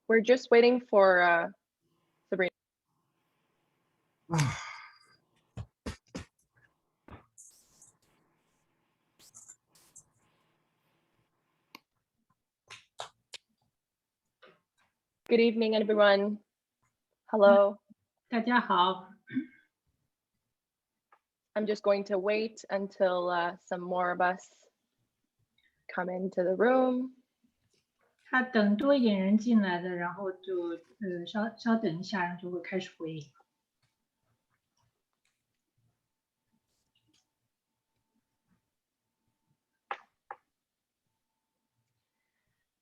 We're just waiting for Sabrina. Good evening, everyone. Hello. 大家好。 I'm just going to wait until some more of us come into the room. 他等多一点人进来的，然后就稍等一下，然后就会开始会议。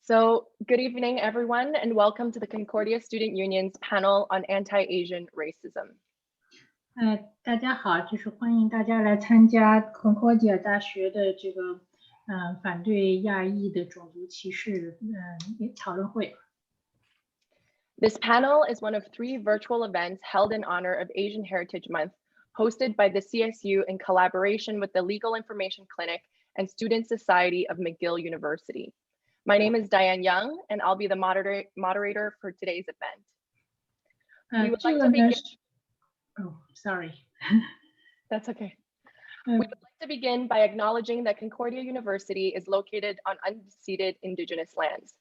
So, good evening, everyone, and welcome to the Concordia Student Union's panel on anti-Asian racism. 大家好，就是欢迎大家来参加 Concordia 大学的这个反对亚裔的种族歧视讨论会。 This panel is one of 3 virtual events held in honor of Asian Heritage Month, hosted by the CSU in collaboration with the Legal Information Clinic and Student Society of McGill University. My name is Diane Young, and I'll be the moderator for today's event. We would like to begin. Oh, sorry. That's okay. We would like to begin by acknowledging that Concordia University is located on unceded Indigenous lands.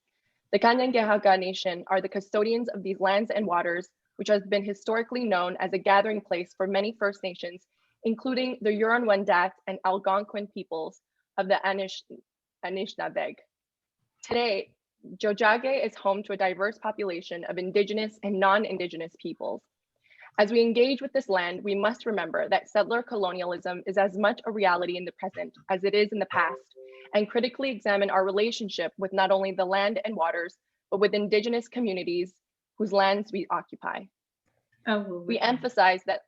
The Kanien'kehá:ka Nation are the custodians of these lands and waters, which has been historically known as a gathering place for many First Nations, including the Huron-Wendat and Algonquin peoples of the Anishinaabe. Today, Tiohtià:ke is home to a diverse population of Indigenous and non-Indigenous peoples. As we engage with this land, we must remember that settler colonialism is as much a reality in the present as it is in the past, and critically examine our relationship with not only the land and waters, but with Indigenous communities whose lands we occupy. We emphasize that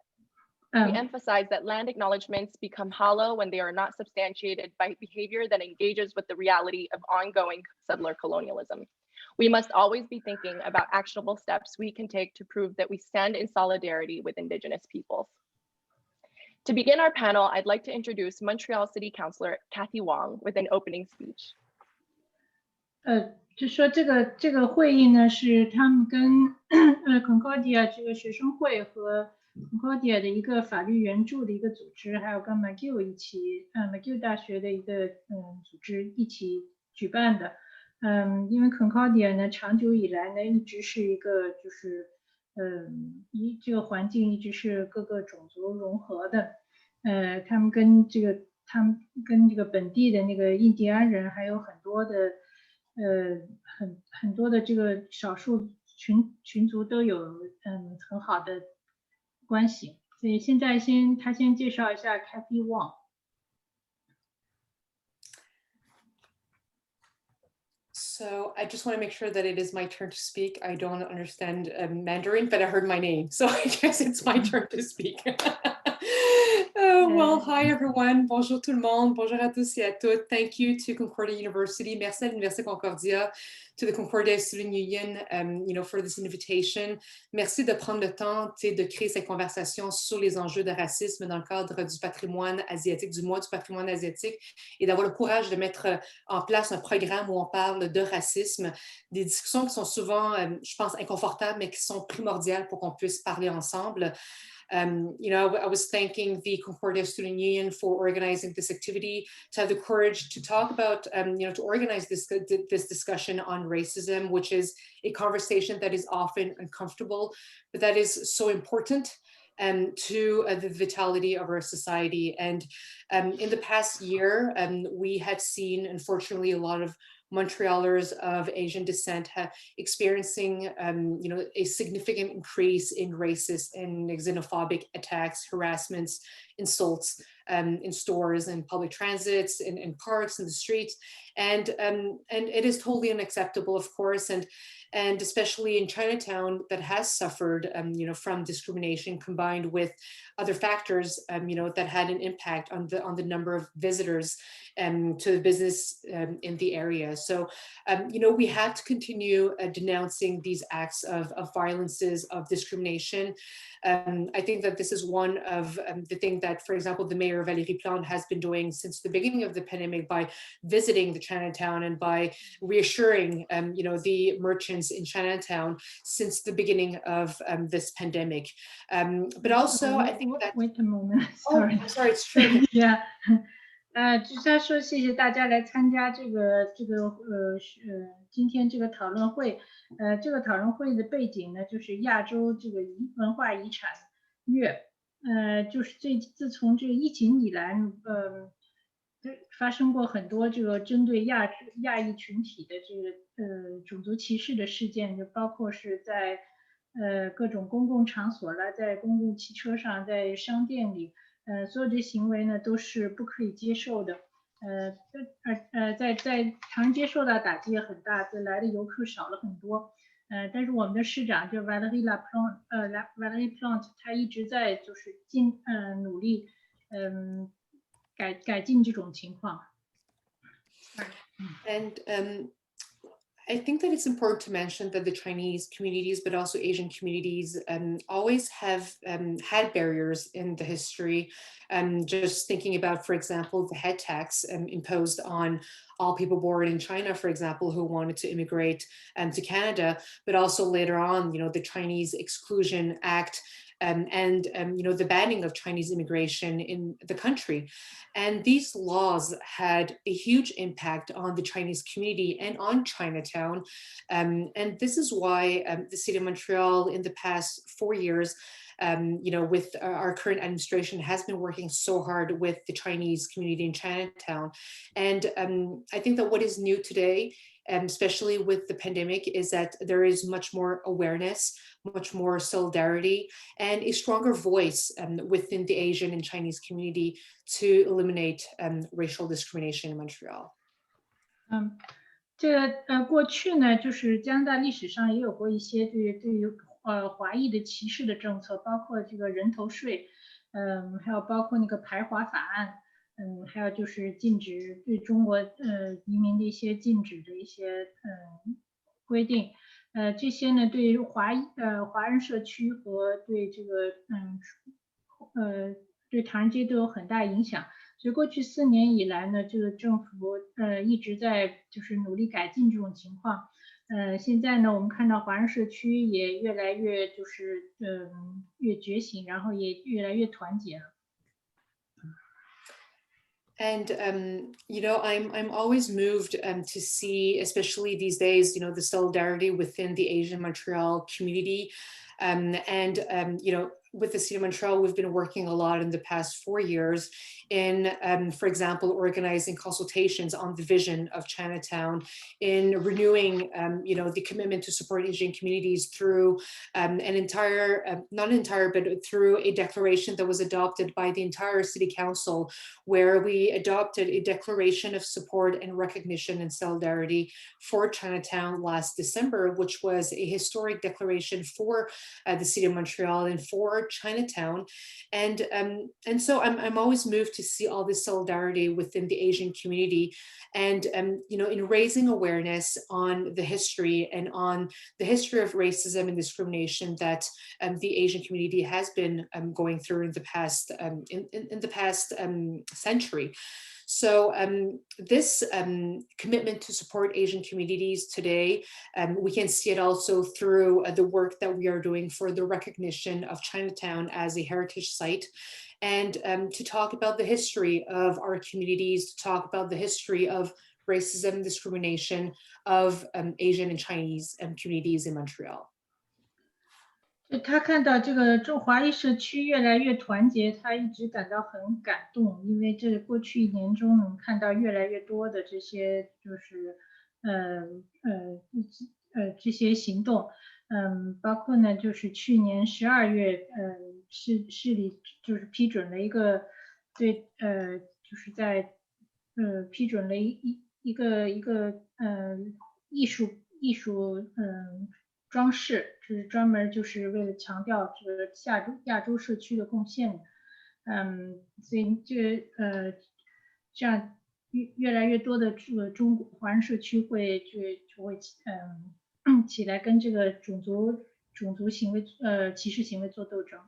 land acknowledgements become hollow when they are not substantiated by behavior that engages with the reality of ongoing settler colonialism. We must always be thinking about actionable steps we can take to prove that we stand in solidarity with Indigenous peoples. To begin our panel, I'd like to introduce Montreal City Councilor Cathy Wong with an opening speech. 就说这个会议呢，是他们跟Concordia 这个学生会和 Concordia 的一个法律援助的一个组织，还有跟 McGill 一起，McGill 大学的一个组织一起举办的。因为 Concordia 呢，长久以来呢，一直是一个就是这个环境一直是各个种族融合的。他们跟这个本地的那个印第安人，还有很多的很多的这个少数群族都有很好的关系。所以现在他先介绍一下 Cathy Wong。 So I just want to make sure that it is my turn to speak. I don't understand Mandarin, but I heard my name, so I guess it's my turn to speak. Well, hi everyone. Bonjour tout le monde. Bonjour à tous et à toutes. Thank you to Concordia University. Merci à l'Université Concordia, to the Concordia Student Union, for this invitation. Merci de prendre le temps, de créer cette conversation sur les enjeux de racisme dans le cadre du patrimoine asiatique, du mois du patrimoine asiatique, et d'avoir le courage de mettre en place un programme où on parle de racisme, des discussions qui sont souvent, je pense, inconfortables, mais qui sont primordiales pour qu'on puisse parler ensemble. I was thanking the Concordia Student Union for organizing this activity, to have the courage to talk about, to organize this discussion on racism, which is a conversation that is often uncomfortable, but that is so important to the vitality of our society. And in the past year, we had seen, unfortunately, a lot of Montrealers of Asian descent experiencing, a significant increase in racist and xenophobic attacks, harassments, insults in stores and public transits, in parks, in the streets, and it is totally unacceptable, of course, and especially in Chinatown, that has suffered, from discrimination combined with other factors, that had an impact on the number of visitors to the business in the area. So, we have to continue denouncing these acts of violences, of discrimination. I think that this is one of the things that, for example, the mayor Valérie Plante has been doing since the beginning of the pandemic by visiting the Chinatown and by reassuring, the merchants gatherings in Chinatown since the beginning of this pandemic. But also, I think that... Wait a moment, Oh, sorry. I'm sorry, it's true. Yeah. 就是他说谢谢大家来参加今天这个讨论会。这个讨论会的背景呢，就是亚洲这个文化遗产月。就是自从这个疫情以来，发生过很多这个针对亚裔群体的这个种族歧视的事件，就包括是在各种公共场所啦，在公共汽车上，在商店里。所有这行为呢都是不可以接受的，在唐人街受到打击也很大，来的游客少了很多，但是我们的市长就 Valérie Plante， 他一直在就是努力，改进这种情况。And I think that it's important to mention that the Chinese communities, but also Asian communities, always have had barriers in the history. Just thinking about, for example, the head tax imposed on all people born in China, for example, who wanted to immigrate to Canada, but also later on, the Chinese Exclusion Act and the banning of Chinese immigration in the country. And these laws had a huge impact on the Chinese community and on Chinatown. And this is why the city of Montreal in the past 4 years, with our current administration, has been working so hard with the Chinese community in Chinatown. And I think that what is new today, especially with the pandemic, is that there is much more awareness, much more solidarity, and a stronger voice within the Asian and Chinese community to eliminate racial discrimination in Montreal. 过去呢，就是加拿大历史上也有过一些对于华裔的歧视的政策，包括这个人头税，还有包括那个排华法案，还有就是禁止对中国移民的一些禁止的一些规定，这些呢对于华人社区和对这个对唐人街都有很大影响。所以过去4年以来呢，这个政府一直在就是努力改进这种情况。现在呢，我们看到华人社区也越来越就是越觉醒，然后也越来越团结了。And I'm always moved to see, especially these days, the solidarity within the Asian Montreal community. With the City of Montreal, we've been working a lot in the past 4 years in, for example, organizing consultations on the vision of Chinatown, in renewing, the commitment to support Asian communities through but through a declaration that was adopted by the entire City Council, where we adopted a declaration of support and recognition and solidarity for Chinatown last December, which was a historic declaration for the City of Montreal and for Chinatown. And so I'm always moved to see all this solidarity within the Asian community, and in raising awareness on the history and on the history of racism and discrimination that the Asian community has been going through in the past century. So this commitment to support Asian communities today, we can see it also through the work that we are doing for the recognition of Chinatown as a heritage site, and to talk about the history of our communities, to talk about the history of racism and discrimination of Asian and Chinese communities in Montreal. 他看到这个华裔社区越来越团结，他一直感到很感动，因为这过去1年中，我们看到越来越多的这些就是这些行动，包括呢就是去年12月，市里就是批准了一个就是在批准了一个艺术装饰，这是专门就是为了强调这个亚洲社区的贡献的，所以这样越来越多的这个中国华人社区会起来跟这个种族行为歧视行为做斗争。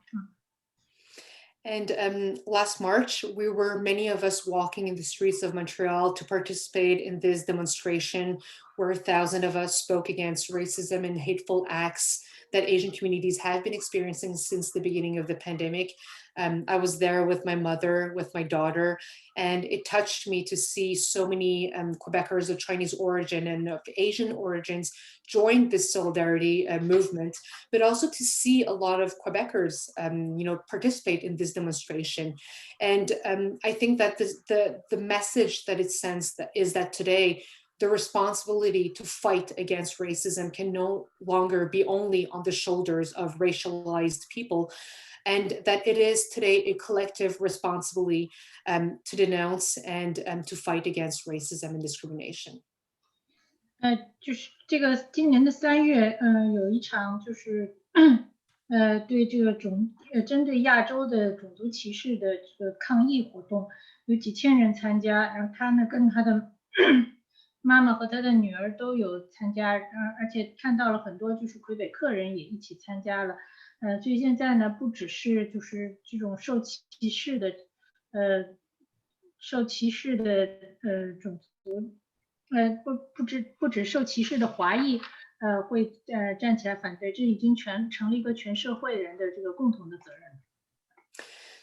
And last March, many of us walking in the streets of Montreal to participate in this demonstration where 1,000 of us spoke against racism and hateful acts that Asian communities have been experiencing since the beginning of the pandemic. I was there with my mother, with my daughter, and it touched me to see so many Quebecers of Chinese origin and of Asian origins join this solidarity movement, but also to see a lot of Quebecers, participate in this demonstration. And I think that the message that it sends is that today, the responsibility to fight against racism can no longer be only on the shoulders of racialized people, and that it is today a collective responsibility to denounce and to fight against racism and discrimination. 就是这个今年的3月，有一场就是对这个针对亚洲的种族歧视的这个抗议活动，有几千人参加，然后他呢跟他的妈妈和他的女儿都有参加，而且看到了很多就是魁北克人也一起参加了，所以现在呢不只是就是这种受歧视的种族。不止受歧视的华裔，会站起来反对，这已经成了一个全社会人的这个共同的责任。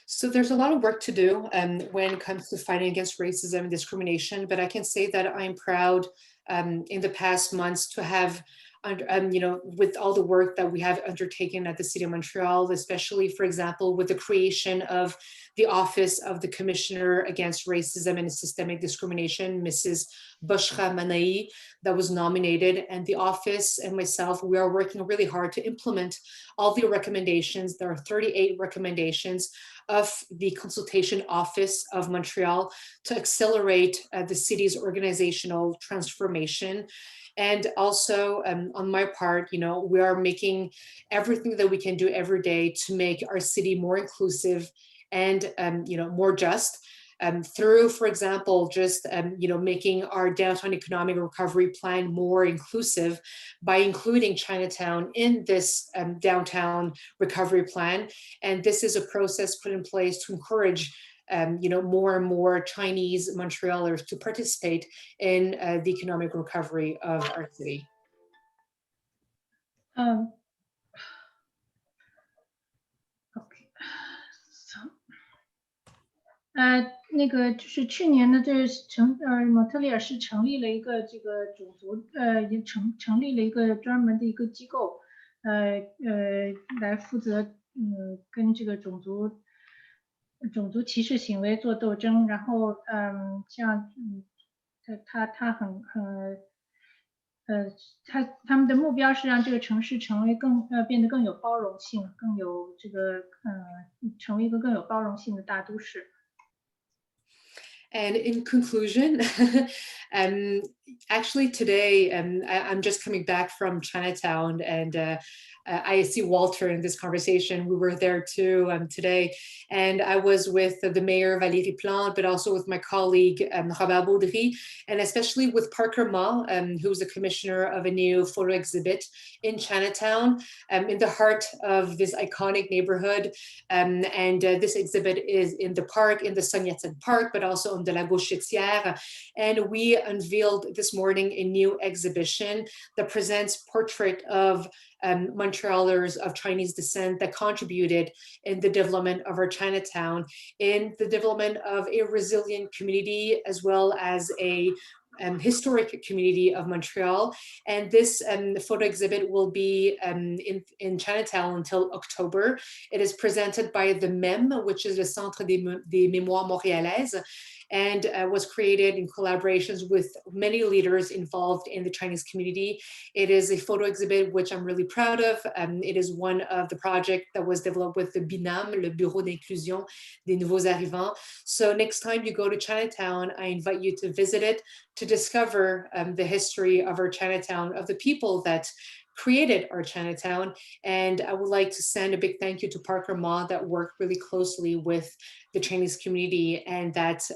So there's a lot of work to do when it comes to fighting against racism and discrimination, but I can say that I'm proud in the past months to have with all the work that we have undertaken at the City of Montreal, especially, for example, with the creation of the Office of the Commissioner Against Racism and Systemic Discrimination, Mrs. Bushra Manai, that was nominated. And the office and myself, we are working really hard to implement all the recommendations. There are 38 recommendations of the Consultation Office of Montreal to accelerate the city's organizational transformation. And also on my part, we are making everything that we can do every day to make our city more inclusive and, more just through, for example, just, making our downtown economic recovery plan more inclusive by including Chinatown in this downtown recovery plan. And this is a process put in place to encourage more and more Chinese Montrealers to participate in the economic recovery of our city. OK， 那个就是去年呢，蒙特利尔市成立了一个这个种族，也成立了一个专门的一个机构，来负责跟这个种族歧视行为做斗争，然后他们的目标是让这个城市变得更有包容性，成为一个更有包容性的大都市。And in conclusion, actually today, I'm just coming back from Chinatown, and I see Walter in this conversation. We were there too today, and I was with the mayor Valérie Plante, but also with my colleague Robert Baudry, and especially with Parker Ma, who's the commissioner of a new photo exhibit in Chinatown, in the heart of this iconic neighborhood. And this exhibit is in the park, in the Sun Yat-sen Park, but also on de la Gauchetière. And we unveiled this morning a new exhibition that presents portrait of Montrealers of Chinese descent that contributed in the development of our Chinatown, in the development of a resilient community, as well as a historic community of Montreal. And this photo exhibit will be in Chinatown until October. It is presented by the MEM, which is the Centre des Mémoires Montréalaises, and was created in collaborations with many leaders involved in the Chinese community. It is a photo exhibit which I'm really proud of. It is one of the projects that was developed with the BINAM, le Bureau d'Inclusion des Nouveaux Arrivants. So next time you go to Chinatown, I invite you to visit it, to discover the history of our Chinatown, of the people that created our Chinatown. And I would like to send a big thank you to Parker Ma that worked really closely with the Chinese community and that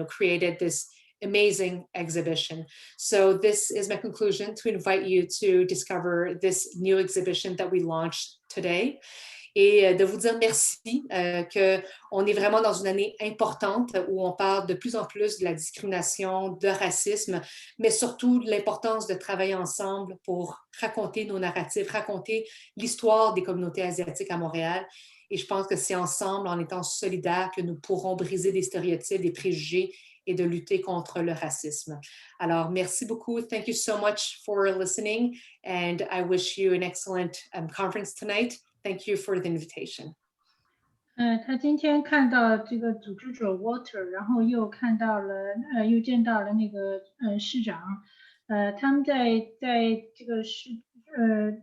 created this amazing exhibition. So this is my conclusion, to invite you to discover this new exhibition that we launched today. et de vous dire merci, qu'on est vraiment dans une année importante où on parle de plus en plus de la discrimination, de racisme, mais surtout de l'importance de travailler ensemble pour raconter nos narratifs, raconter l'histoire des communautés asiatiques à Montréal. Et je pense que c'est ensemble, en étant solidaires, que nous pourrons briser des stéréotypes, des préjugés et de lutter contre le racisme. Alors, merci beaucoup. Thank you so much for listening, and I wish you an excellent conference tonight. Thank you for the invitation. 他今天看到这个组织者 Water， 然后又看到了又见到了那个市长，他们在这个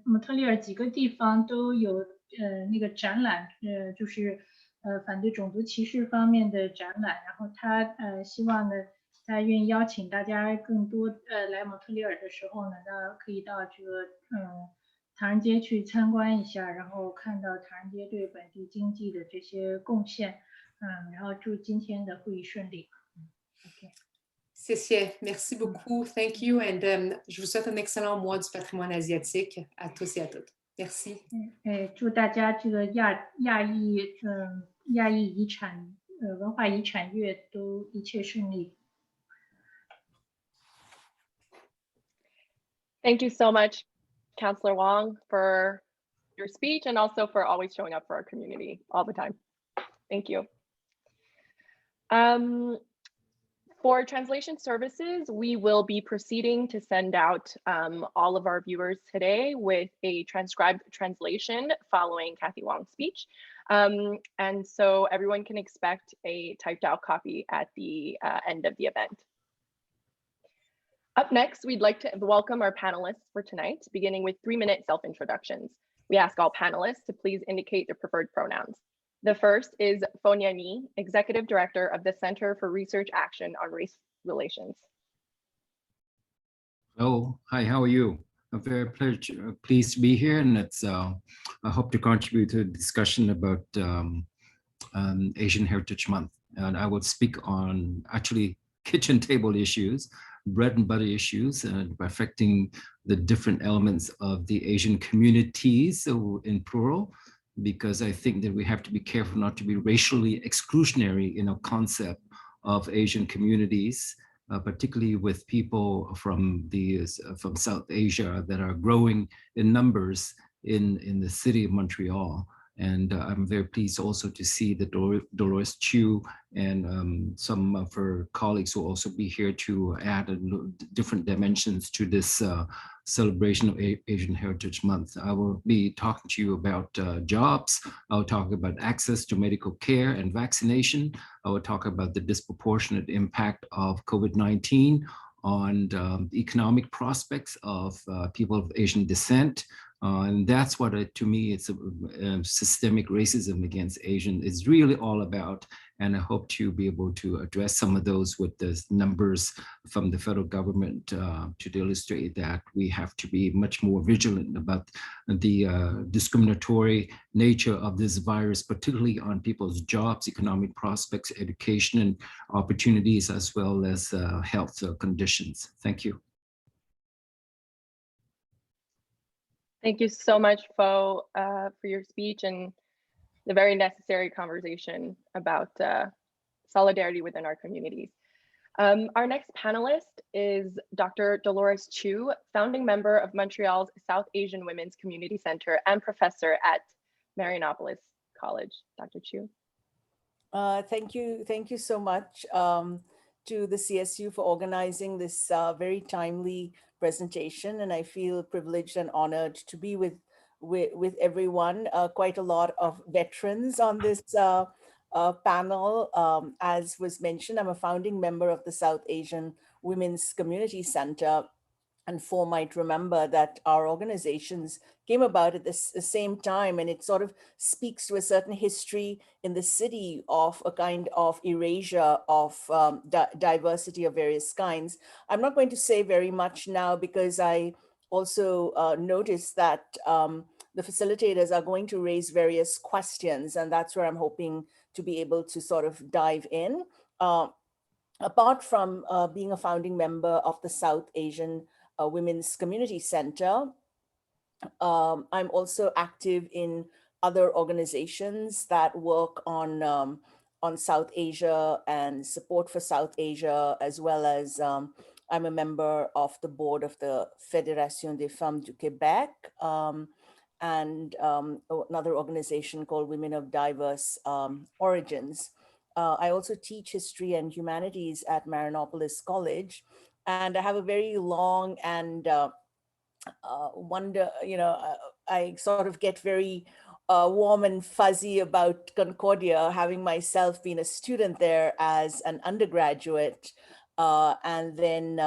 蒙特利尔几个地方都有那个展览，就是反对种族歧视方面的展览，然后他希望呢，他愿意邀请大家更多来蒙特利尔的时候呢，那可以到这个唐人街去参观一下，然后看到唐人街对本地经济的这些贡献，然后祝今天的会议顺利。OK。谢谢, merci beaucoup, thank you, and je vous souhaite un excellent mois du patrimoine asiatique à tous et à toutes. Merci. 祝大家这个亚裔遗产文化遗产月都一切顺利。Thank you so much, Councillor Wong, for your speech and also for always showing up for our community all the time. Thank you. For translation services, we will be proceeding to send out all of our viewers today with a transcribed translation following Cathy Wong's speech. And so everyone can expect a typed out copy at the end of the event. Up next, we'd like to welcome our panelists for tonight, beginning with 3-minute self-introductions. We ask all panelists to please indicate their preferred pronouns. The first is Niemi, Executive Director of the Center for Research Action on Race Relations. Oh, hi, how are you? I'm very pleased to be here, and it's I hope to contribute to the discussion about Asian Heritage Month. And I will speak on actually kitchen table issues, bread and butter issues, and affecting the different elements of the Asian communities, so in plural, because I think that we have to be careful not to be racially exclusionary in a concept of Asian communities, particularly with people from South Asia that are growing in numbers in the city of Montreal. And I'm very pleased also to see that Dolores Chew and some of her colleagues will also be here to add different dimensions to this celebration of Asian Heritage Month. I will be talking to you about jobs. I'll talk about access to medical care and vaccination. I will talk about the disproportionate impact of COVID-19 on the economic prospects of people of Asian descent. And that's what, to me, it's systemic racism against Asian is really all about. And I hope to be able to address some of those with the numbers from the federal government to illustrate that we have to be much more vigilant about the discriminatory nature of this virus, particularly on people's jobs, economic prospects, education and opportunities, as well as health conditions. Thank you. Thank you so much, Pho, for your speech and the very necessary conversation about solidarity within our communities. Our next panelist is Dr. Dolores Chew, founding member of Montreal's South Asian Women's Community Center and professor at Marianopolis College. Dr. Chew. Thank you so much to the CSU for organizing this very timely presentation, and I feel privileged and honored to be with everyone. Quite a lot of veterans on this panel. As was mentioned, I'm a founding member of the South Asian Women's Community Center, and Pho might remember that our organizations came about at the same time, and it sort of speaks to a certain history in the city of a kind of erasure of diversity of various kinds. I'm not going to say very much now because I also noticed that the facilitators are going to raise various questions, and that's where I'm hoping to be able to sort of dive in. Apart from being a founding member of the South Asian Women's Community Center, I'm also active in other organizations that work on South Asia and support for South Asia, as well as I'm a member of the board of the Fédération des Femmes du Québec, and another organization called Women of Diverse Origins. I also teach history and humanities at Marinopolis College, and I have a very long and I sort of get very warm and fuzzy about Concordia, having myself been a student there as an undergraduate, and then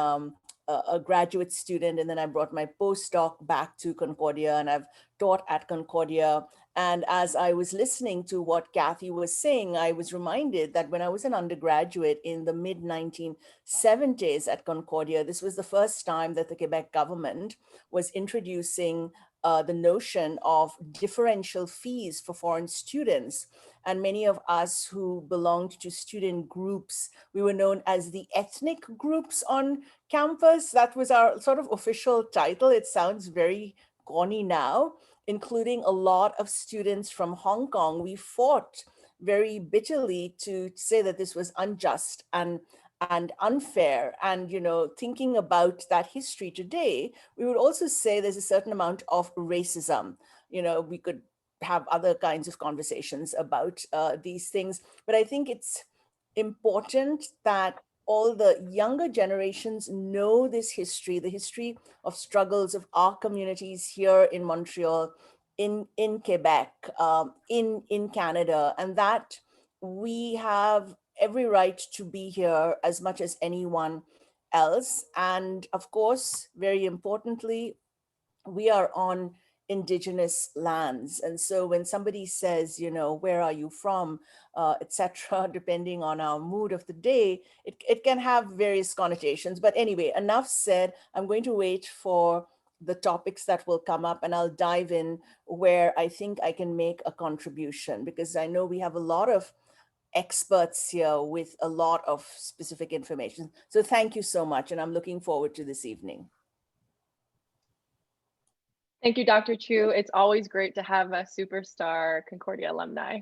a graduate student, and then I brought my postdoc back to Concordia, and I've taught at Concordia. And as I was listening to what Cathy was saying, I was reminded that when I was an undergraduate in the mid-1970s at Concordia, this was the first time that the Quebec government was introducing the notion of differential fees for foreign students. And many of us who belonged to student groups, we were known as the ethnic groups on campus. That was our sort of official title. It sounds very corny now, including a lot of students from Hong Kong. We fought very bitterly to say that this was unjust and unfair. And, you know, thinking about that history today, we would also say there's a certain amount of racism. You know, we could have other kinds of conversations about these things, but I think it's important that all the younger generations know this history, the history of struggles of our communities here in Montreal, in Quebec, in Canada, and that we have every right to be here as much as anyone else. And of course, very importantly, we are on Indigenous lands. And so when somebody says, you know, where are you from, etc., depending on our mood of the day, it can have various connotations. But anyway, enough said. I'm going to wait for the topics that will come up, and I'll dive in where I think I can make a contribution, because I know we have a lot of experts here with a lot of specific information. So thank you so much, and I'm looking forward to this evening. Thank you, Dr. Chew. It's always great to have a superstar Concordia alumni.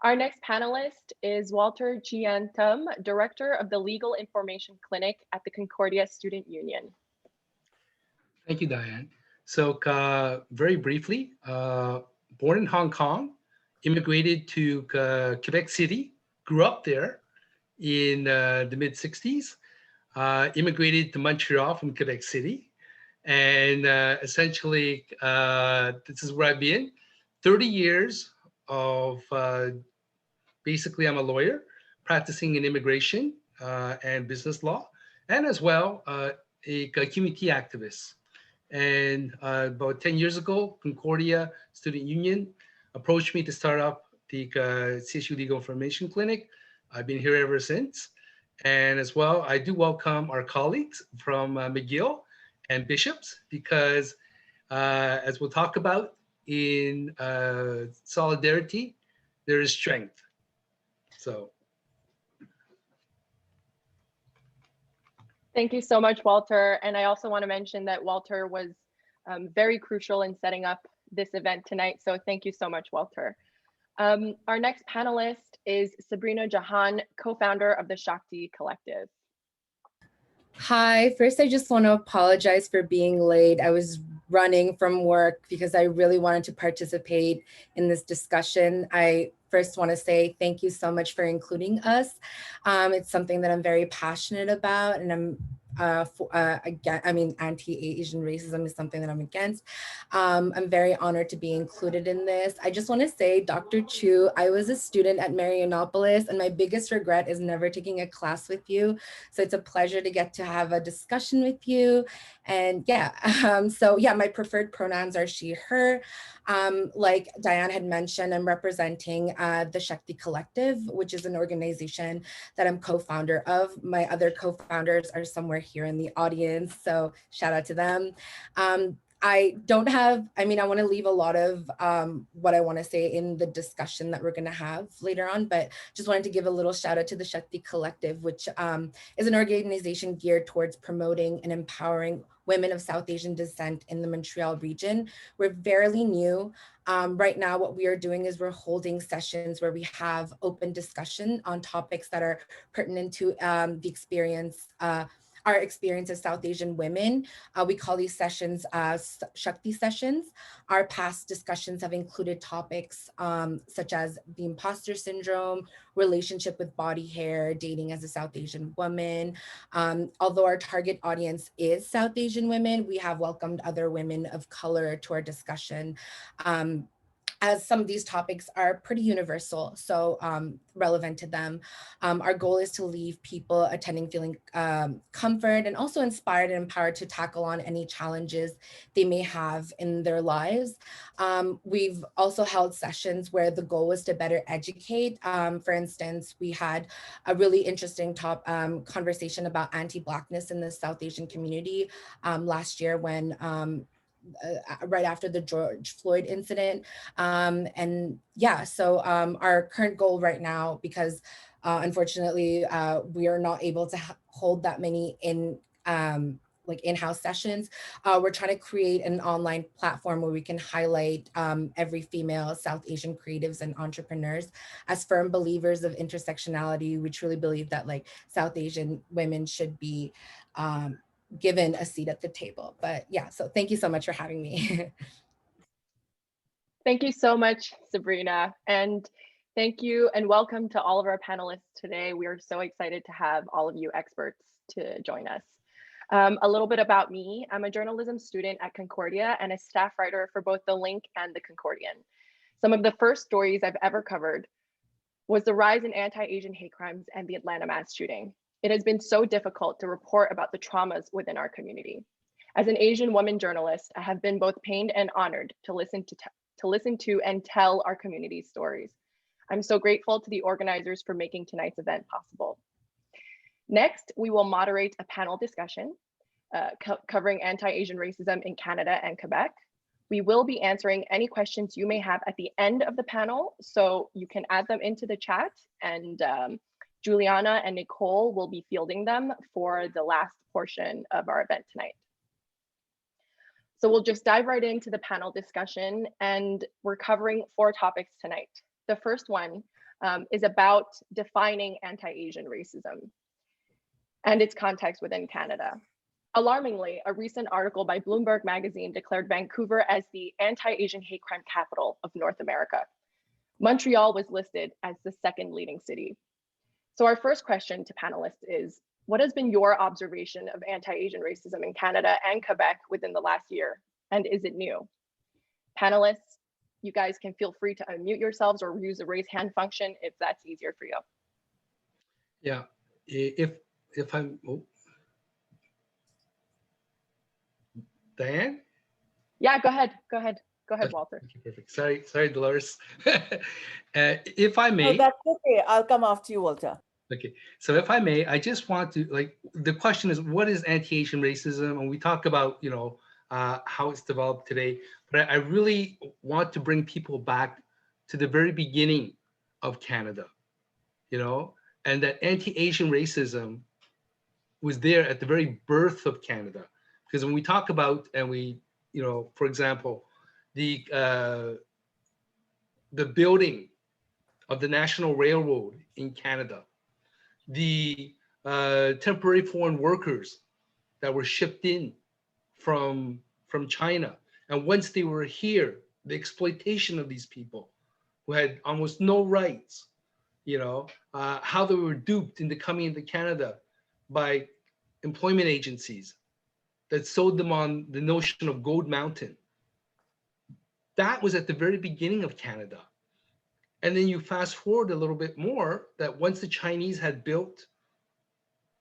Our next panelist is Walter Chiantum, Director of the Legal Information Clinic at the Concordia Student Union. Thank you, Diane. So very briefly, born in Hong Kong, immigrated to Quebec City, grew up there in the mid-60s, immigrated to Montreal from Quebec City, and essentially, this is where I've been. 30 years of, basically I'm a lawyer, practicing in immigration and business law, and as well, a community activist. And about 10 years ago, Concordia Student Union approached me to start up the CSU Legal Information Clinic. I've been here ever since. And as well, I do welcome our colleagues from McGill and Bishops, because as we'll talk about, in solidarity, there is strength. So. Thank you so much, Walter. And I also want to mention that Walter was very crucial in setting up this event tonight. So thank you so much, Walter. Our next panelist is Sabrina Jahan, co-founder of the Shakti Collective. Hi, first I just want to apologize for being late. I was running from work because I really wanted to participate in this discussion. I first want to say thank you so much for including us. It's something that I'm very passionate about, and I'm anti-Asian racism is something that I'm against. I'm very honored to be included in this. I just want to say, Dr. Chew, I was a student at Marinopolis, and my biggest regret is never taking a class with you. So it's a pleasure to get to have a discussion with you. And yeah, my preferred pronouns are she, her. Like Diane had mentioned, I'm representing the Shakti Collective, which is an organization that I'm co-founder of. My other co-founders are somewhere here in the audience, so shout out to them. I want to leave a lot of what I want to say in the discussion that we're going to have later on, but just wanted to give a little shout out to the Shakti Collective, which is an organization geared towards promoting and empowering women of South Asian descent in the Montreal region. We're fairly new. Right now, what we are doing is we're holding sessions where we have open discussion on topics that are pertinent to the experience, our experience as South Asian women. We call these sessions Shakti sessions. Our past discussions have included topics such as the imposter syndrome, relationship with body hair, dating as a South Asian woman. Although our target audience is South Asian women, we have welcomed other women of color to our discussion. As some of these topics are pretty universal, so relevant to them. Our goal is to leave people attending feeling comfort and also inspired and empowered to tackle on any challenges they may have in their lives. We've also held sessions where the goal was to better educate. For instance, we had a really interesting conversation about anti-Blackness in the South Asian community last year when right after the George Floyd incident. And yeah, so our current goal right now, because unfortunately we are not able to hold that many in-house sessions, we're trying to create an online platform where we can highlight every female South Asian creatives and entrepreneurs. As firm believers of intersectionality, we truly believe that like South Asian women should be given a seat at the table. But yeah, so thank you so much for having me. Thank you so much, Sabrina. And thank you and welcome to all of our panelists today. We are so excited to have all of you experts to join us. A little bit about me. I'm a journalism student at Concordia and a staff writer for both The Link and The Concordian. Some of the first stories I've ever covered was the rise in anti-Asian hate crimes and the Atlanta mass shooting. It has been so difficult to report about the traumas within our community. As an Asian woman journalist, I have been both pained and honored to listen to and tell our community's stories. I'm so grateful to the organizers for making tonight's event possible. Next, we will moderate a panel discussion covering anti-Asian racism in Canada and Quebec. We will be answering any questions you may have at the end of the panel, so you can add them into the chat, and Juliana and Nicole will be fielding them for the last portion of our event tonight. So we'll just dive right into the panel discussion, and we're covering 4 topics tonight. The first one is about defining anti-Asian racism and its context within Canada. Alarmingly, a recent article by Bloomberg Magazine declared Vancouver as the anti-Asian hate crime capital of North America. Montreal was listed as the 2nd leading city. So our first question to panelists is, what has been your observation of anti-Asian racism in Canada and Quebec within the last year? And is it new? Panelists, you guys can feel free to unmute yourselves or use the raise hand function if that's easier for you. Yeah, if I'm, Diane? Yeah, go ahead, Okay, Walter. okay, perfect. Sorry, Dolores. If I may. No, that's okay. I'll come after you, Walter. Okay, so if I may, I just want to, like, the question is, what is anti-Asian racism? And we talk about, you know, how it's developed today, but I really want to bring people back to the very beginning of Canada, you know, and that anti-Asian racism was there at the very birth of Canada. Because when we talk about, and we, you know, for example, the building of the National Railroad in Canada, the temporary foreign workers that were shipped in from China. And once they were here, the exploitation of these people who had almost no rights, you know, how they were duped into coming into Canada by employment agencies that sold them on the notion of Gold Mountain. That was at the very beginning of Canada. And then you fast forward a little bit more, that once the Chinese had built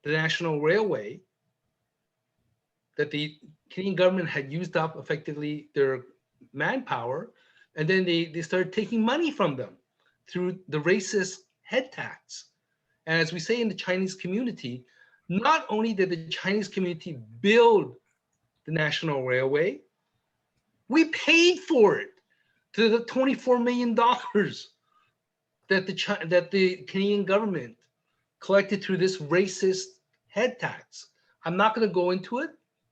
the National Railway, that the Canadian government had used up effectively their manpower, and then they started taking money from them through the racist head tax. And as we say in the Chinese community, not only did the Chinese community build the National Railway, we paid for it to the $24 million that the Canadian government collected through this racist head tax. I'm not going to go into it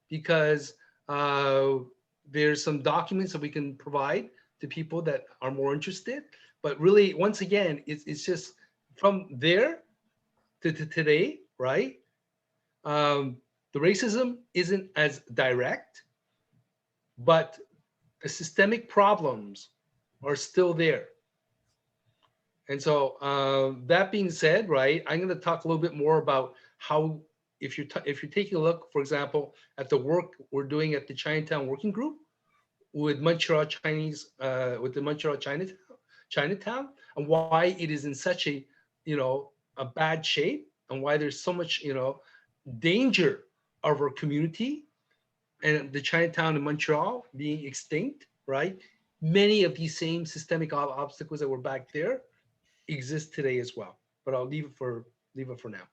because there's some documents that we can provide to people that are more interested. But really, once again, it's just from there to today, right? The racism isn't as direct, but the systemic problems are still there. And so that being said, right, I'm going to talk a little bit more about how, if you're taking a look, for example, at the work we're doing at the Chinatown Working Group with Montreal Chinese, with the Montreal Chinatown, and why it is in such a, a bad shape, and why there's so much, danger of our community and the Chinatown in Montreal being extinct, right? Many of these same systemic obstacles that were back there exist today as well. But I'll leave it for now.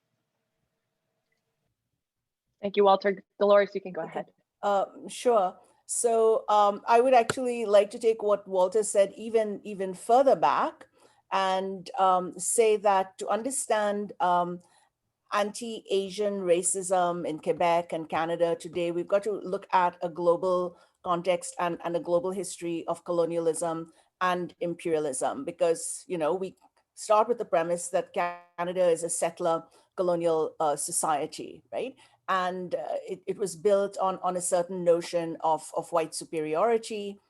Thank you, Walter. Dolores, you can go ahead. Sure. So I would actually like to take what Walter said even further back and say that to understand anti-Asian racism in Quebec and Canada today, we've got to look at a global context and a global history of colonialism and imperialism, because, we start with the premise that Canada is a settler colonial society, right? And it was built on a certain notion of white superiority,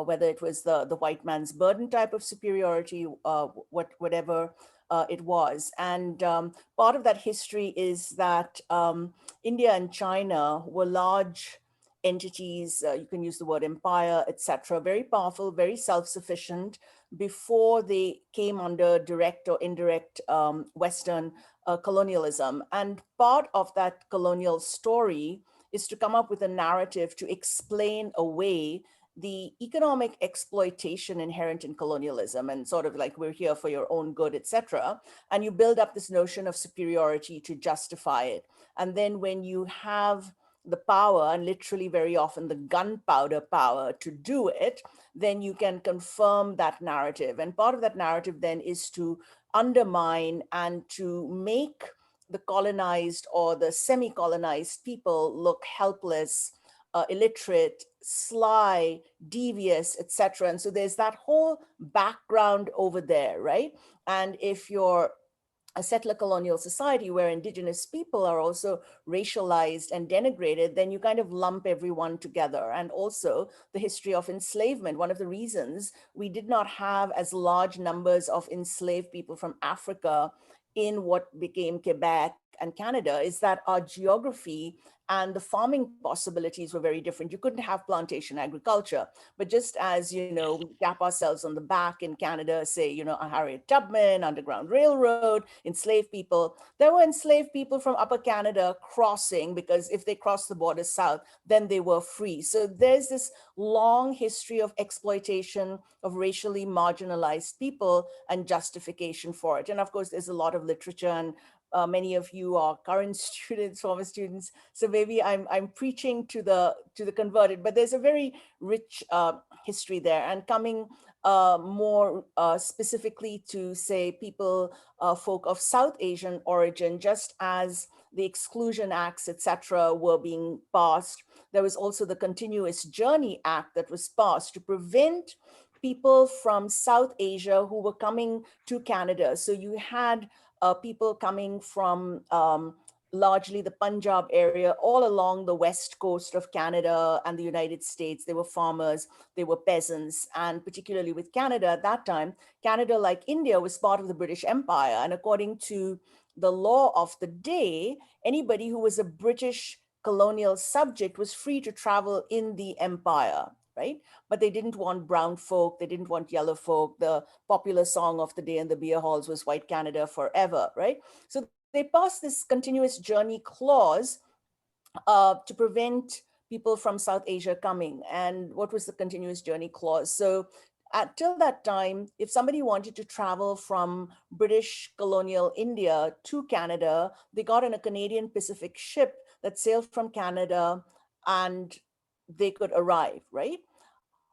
whether it was the white man's burden type of superiority, whatever it was. And part of that history is that India and China were large entities, you can use the word empire, etc., very powerful, very self-sufficient before they came under direct or indirect Western colonialism. And part of that colonial story is to come up with a narrative to explain away the economic exploitation inherent in colonialism, and sort of like, we're here for your own good, etc. And you build up this notion of superiority to justify it. And then when you have the power, and literally very often the gunpowder power to do it, then you can confirm that narrative. And part of that narrative then is to undermine and to make the colonized or the semi-colonized people look helpless, illiterate, sly, devious, etc. And so there's that whole background over there, right? And if you're a settler colonial society where indigenous people are also racialized and denigrated, then you kind of lump everyone together. And also the history of enslavement. One of the reasons we did not have as large numbers of enslaved people from Africa in what became Quebec and Canada is that our geography and the farming possibilities were very different. You couldn't have plantation agriculture, but just as, we tap ourselves on the back in Canada, say, Harriet Tubman, Underground Railroad, enslaved people, there were enslaved people from Upper Canada crossing, because if they crossed the border south, then they were free. So there's this long history of exploitation of racially marginalized people and justification for it. And of course, there's a lot of literature, and many of you are current students, former students, so maybe I'm preaching to the converted, but there's a very rich history there. And coming more specifically to, say, people, folk of South Asian origin, just as the Exclusion Acts, etc., were being passed, there was also the Continuous Journey Act that was passed to prevent people from South Asia who were coming to Canada. So you had people coming from largely the Punjab area, all along the west coast of Canada and the United States. They were farmers, they were peasants, and particularly with Canada at that time, Canada, like India, was part of the British Empire. And according to the law of the day, anybody who was a British colonial subject was free to travel in the empire, right? But they didn't want brown folk, they didn't want yellow folk. The popular song of the day in the beer halls was White Canada Forever, right? So they passed this continuous journey clause to prevent people from South Asia coming. And what was the continuous journey clause? So till that time, if somebody wanted to travel from British colonial India to Canada, they got on a Canadian Pacific ship that sailed from Canada and they could arrive, right?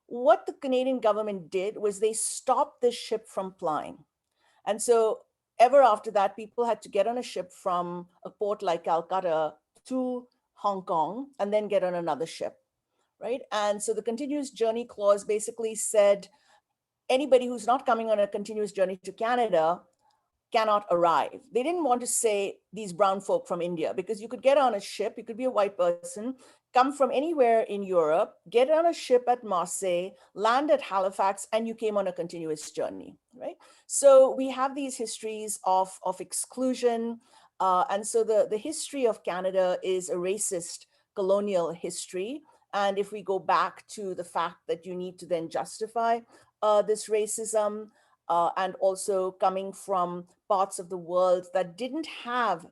What the Canadian government did was they stopped the ship from plying. And so ever after that, people had to get on a ship from a port like Calcutta to Hong Kong and then get on another ship, right? And so the continuous journey clause basically said anybody who's not coming on a continuous journey to Canada cannot arrive. They didn't want to say these brown folk from India, because you could get on a ship, you could be a white person, come from anywhere in Europe, get on a ship at Marseille, land at Halifax, and you came on a continuous journey, right? So we have these histories of exclusion. And so the history of Canada is a racist colonial history. And if we go back to the fact that you need to then justify this racism, and also coming from parts of the world that didn't have,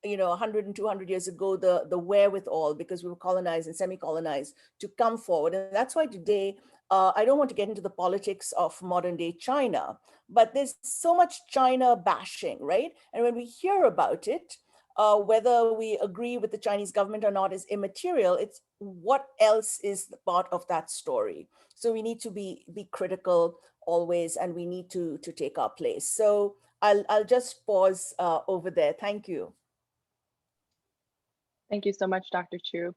100 and 200 years ago, the wherewithal, because we were colonized and semi-colonized, to come forward. And that's why today, I don't want to get into the politics of modern day China, but there's so much China bashing, right? And when we hear about it, whether we agree with the Chinese government or not is immaterial. It's what else is the part of that story. So we need to be critical always, and we need to take our place. So I'll just pause over there. Thank you. Thank you so much, Dr. Chew.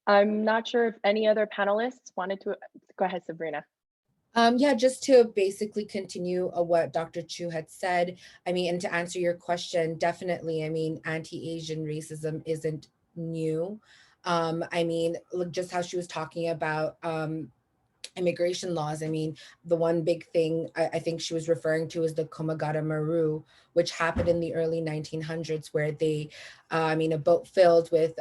I'm not sure if any other panelists wanted to go ahead, Sabrina. Yeah, just to basically continue what Dr. Chew had said, I mean, and to answer your question, definitely, I mean, anti-Asian racism isn't new. I mean, look, just how she was talking about immigration laws. I mean, the one big thing I think she was referring to is the Komagata Maru, which happened in the early 1900s, where they, I mean, a boat filled with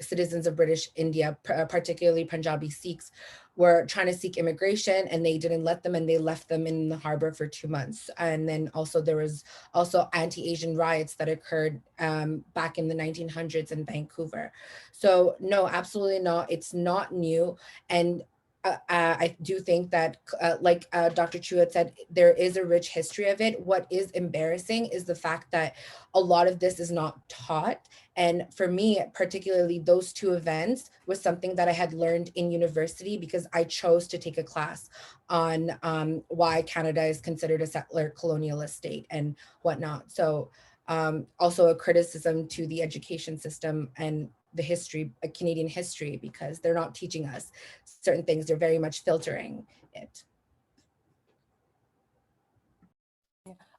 citizens of British India, particularly Punjabi Sikhs, were trying to seek immigration, and they didn't let them, and they left them in the harbor for 2 months. And then also there was also anti-Asian riots that occurred back in the 1900s in Vancouver. So no, absolutely not. It's not new. And I do think that, like Dr. Chew had said, there is a rich history of it. What is embarrassing is the fact that a lot of this is not taught. And for me, particularly those two events was something that I had learned in university, because I chose to take a class on why Canada is considered a settler colonialist state and whatnot. So also a criticism to the education system and the history, Canadian history, because they're not teaching us certain things. They're very much filtering it.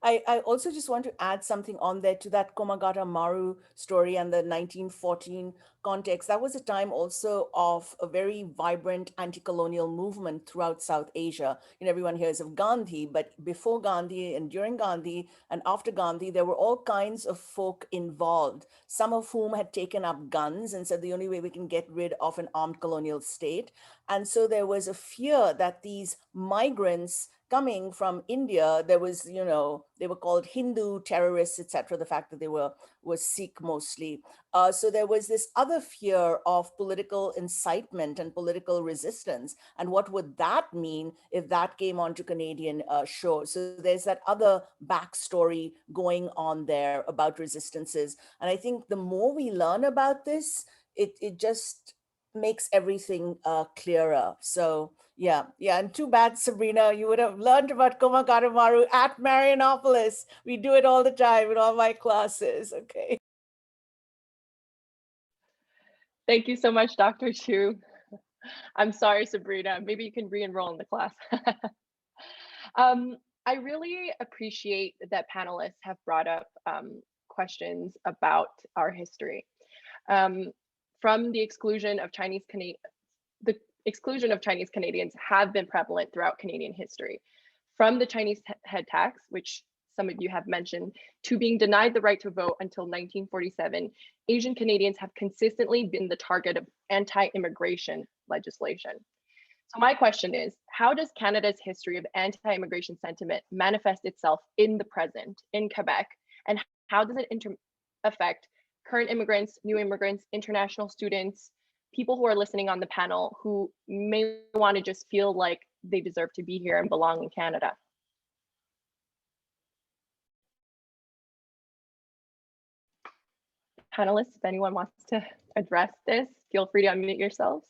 I also just want to add something on there to that Komagata Maru story and the 1914 context. That was a time also of a very vibrant anti-colonial movement throughout South Asia. Everyone hears of Gandhi, but before Gandhi and during Gandhi and after Gandhi, there were all kinds of folk involved, some of whom had taken up guns and said the only way we can get rid of an armed colonial state. And so there was a fear that these migrants coming from India, there was, they were called Hindu terrorists, etc. The fact that they were Sikh mostly. So there was this other fear of political incitement and political resistance. And what would that mean if that came onto Canadian shores? So there's that other backstory going on there about resistances. And I think the more we learn about this, it just makes everything clearer. So yeah. And too bad, Sabrina, you would have learned about Komagata Maru at Marianopolis. We do it all the time in all my classes. Okay. Thank you so much, Dr. Chew. I'm sorry, Sabrina. Maybe you can re-enroll in the class. I really appreciate that panelists have brought up questions about our history. From the exclusion of Chinese Canadians have been prevalent throughout Canadian history. From the Chinese head tax, which some of you have mentioned, to being denied the right to vote until 1947, Asian Canadians have consistently been the target of anti-immigration legislation. So my question is, how does Canada's history of anti-immigration sentiment manifest itself in the present in Quebec? And how does it affect current immigrants, new immigrants, international students, people who are listening on the panel who may want to just feel like they deserve to be here and belong in Canada? Panelists, if anyone wants to address this, feel free to unmute yourselves.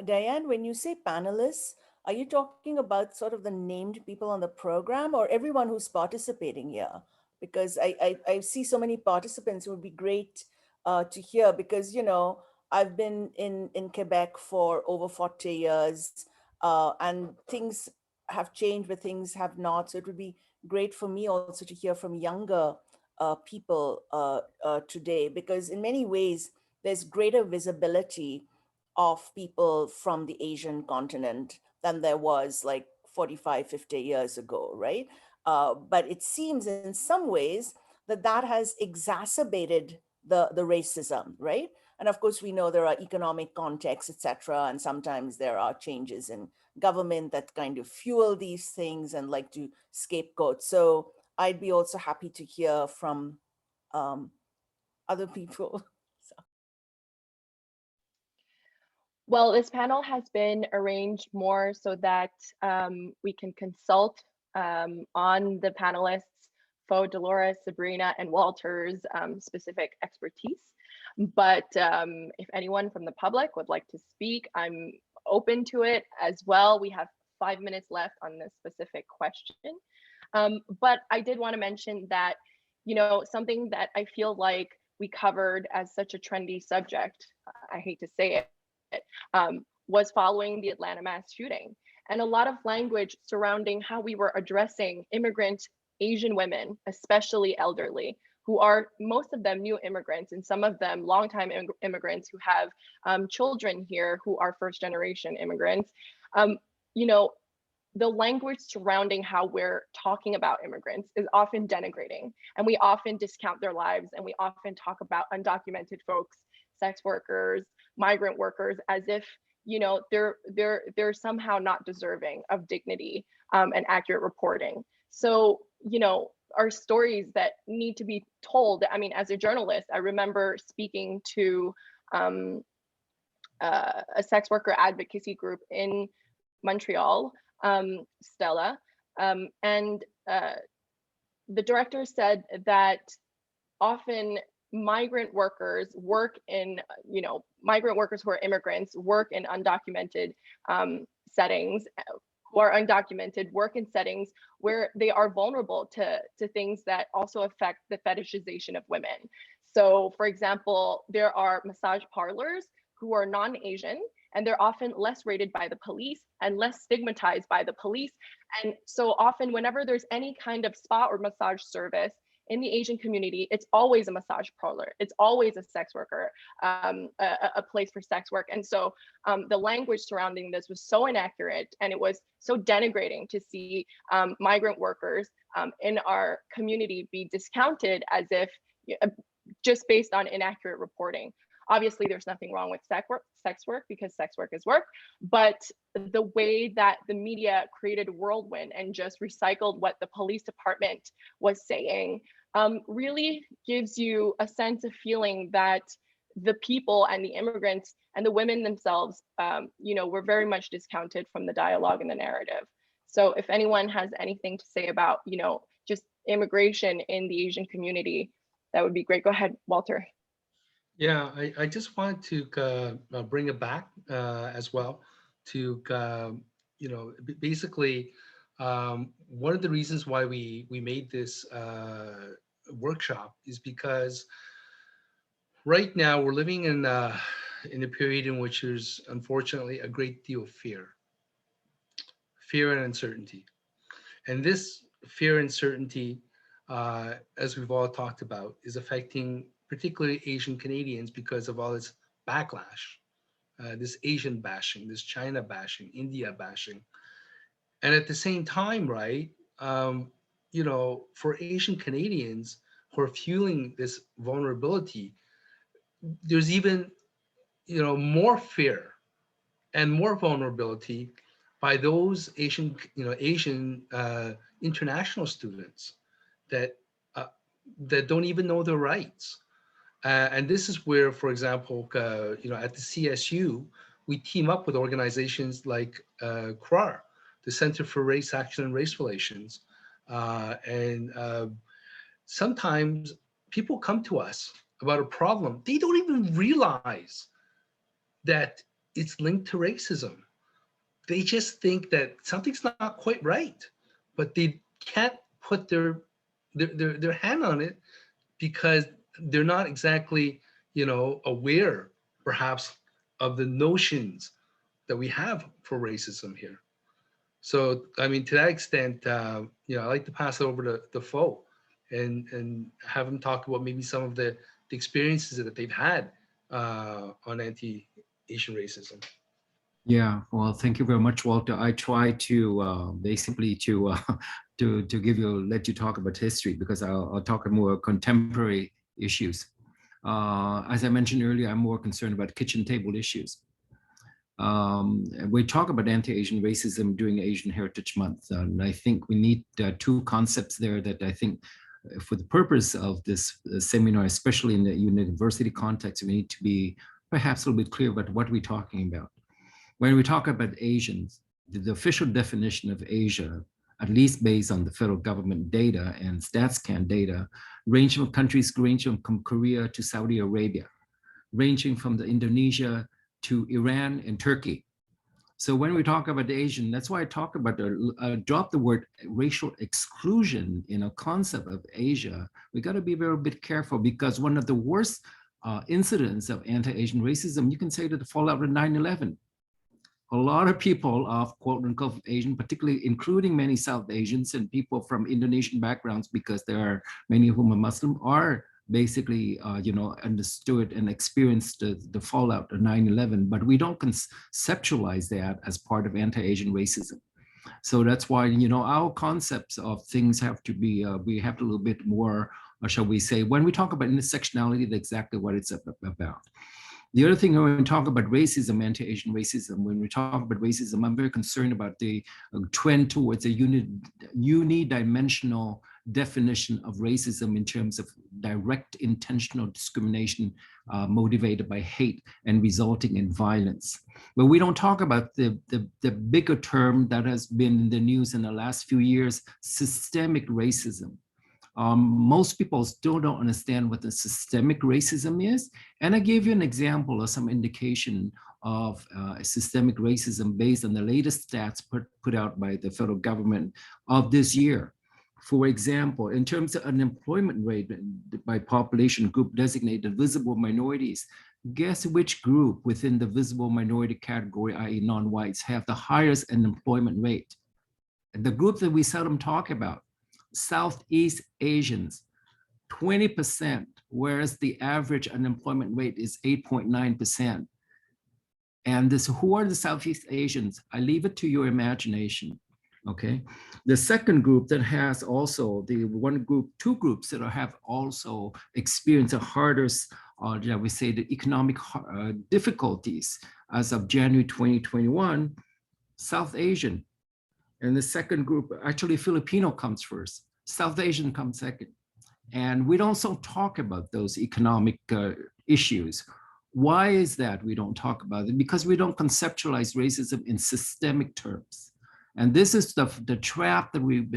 Diane, when you say panelists, are you talking about sort of the named people on the program or everyone who's participating here? Because I see so many participants. It would be great to hear because, you know, I've been in Quebec for over 40 years and things have changed, but things have not. So it would be great for me also to hear from younger people today, because in many ways, there's greater visibility of people from the Asian continent than there was like 45, 50 years ago, right? But it seems in some ways that that has exacerbated the racism, right? And of course, we know there are economic contexts, et cetera, and sometimes there are changes in government that kind of fuel these things and like to scapegoat. So I'd be also happy to hear from other people. Well, this panel has been arranged more so that we can consult on the panelists, Dolores, Sabrina, and Walter's specific expertise. But if anyone from the public would like to speak, I'm open to it as well. We have 5 minutes left on this specific question. But I did want to mention that, you know, something that I feel like we covered as such a trendy subject, I hate to say it, was following the Atlanta mass shooting, and a lot of language surrounding how we were addressing immigrant Asian women, especially elderly, who are most of them new immigrants and some of them longtime immigrants who have children here who are first generation immigrants. You know, the language surrounding how we're talking about immigrants is often denigrating, and we often discount their lives, and we often talk about undocumented folks, sex workers, migrant workers, as if, you know, they're somehow not deserving of dignity and accurate reporting. So, you know, are stories that need to be told. I mean, as a journalist, I remember speaking to a sex worker advocacy group in Montreal, Stella, and the director said that often migrant workers work in, you know, migrant workers who are immigrants work in undocumented settings, who are undocumented work in settings where they are vulnerable to things that also affect the fetishization of women. So for example, there are massage parlors who are non-Asian, and they're often less rated by the police and less stigmatized by the police. And so often whenever there's any kind of spa or massage service in the Asian community, it's always a massage parlor. It's always a sex worker, a place for sex work. And so the language surrounding this was so inaccurate, and it was so denigrating to see migrant workers in our community be discounted as if just based on inaccurate reporting. Obviously, there's nothing wrong with sex work because sex work is work, but the way that the media created a whirlwind and just recycled what the police department was saying really gives you a sense of feeling that the people and the immigrants and the women themselves, you know, were very much discounted from the dialogue and the narrative. So if anyone has anything to say about, you know, just immigration in the Asian community, that would be great. Go ahead, Walter. Yeah, I just wanted to bring it back as well to, you know, basically one of the reasons why we made this workshop is because right now we're living in a period in which there's unfortunately a great deal of fear and uncertainty. And this fear and uncertainty, as we've all talked about, is affecting particularly Asian Canadians because of all this backlash, this Asian bashing, this China bashing, India bashing. And at the same time, right, you know, for Asian Canadians who are feeling this vulnerability, there's even, you know, more fear and more vulnerability by those Asian, you know, Asian international students that that don't even know their rights. And this is where, for example, you know, at the CSU, we team up with organizations like CRAR, the Center for Race Action and Race Relations. And sometimes people come to us about a problem. They don't even realize that it's linked to racism. They just think that something's not quite right, but they can't put their hand on it because they're not exactly, aware perhaps of the notions that we have for racism here. So, I mean, to that extent, I'd like to pass it over to Fo and have him talk about maybe some of the experiences that they've had on anti-Asian racism. Yeah, well, thank you very much, Walter. I try to basically to let you talk about history, because I'll talk more contemporary issues. As I mentioned earlier, I'm more concerned about kitchen table issues. We talk about anti-Asian racism during Asian Heritage Month, and I think we need two concepts there that I think, for the purpose of this seminar, especially in the university context, we need to be perhaps a little bit clear about what we're talking about. When we talk about Asians, the official definition of Asia, at least based on the federal government data and StatsCan data, range from countries ranging from Korea to Saudi Arabia, ranging from Indonesia to Iran and Turkey. So when we talk about Asian, that's why I talk about, drop the word racial exclusion in a concept of Asia. We got to be very bit careful, because one of the worst incidents of anti-Asian racism, you can say, that the fallout of 9/11. A lot of people of quote unquote Asian, particularly including many South Asians and people from Indonesian backgrounds, because there are many of whom are Muslim, are basically, understood and experienced the fallout of 9/11, but we don't conceptualize that as part of anti-Asian racism. So that's why, our concepts of things have to be, we have a little bit more, or shall we say, when we talk about intersectionality, that's exactly what it's about. The other thing, when we talk about racism, anti-Asian racism, when we talk about racism, I'm very concerned about the trend towards a unidimensional definition of racism in terms of direct intentional discrimination motivated by hate and resulting in violence. But we don't talk about the bigger term that has been in the news in the last few years, systemic racism. Most people still don't understand what the systemic racism is. And I gave you an example of some indication of systemic racism based on the latest stats put out by the federal government of this year. For example, in terms of unemployment rate by population group designated visible minorities, guess which group within the visible minority category, i.e. non-whites, have the highest unemployment rate? The group that we seldom talk about, Southeast Asians, 20%, whereas the average unemployment rate is 8.9%. And who are the Southeast Asians? I leave it to your imagination, okay? The second group that has also, two groups that have also experienced the hardest, we say, the economic difficulties as of January 2021, South Asian. And the second group, actually Filipino comes first, South Asian comes second. And we don't talk about those economic issues. Why is that we don't talk about it? Because we don't conceptualize racism in systemic terms. And this is the trap that we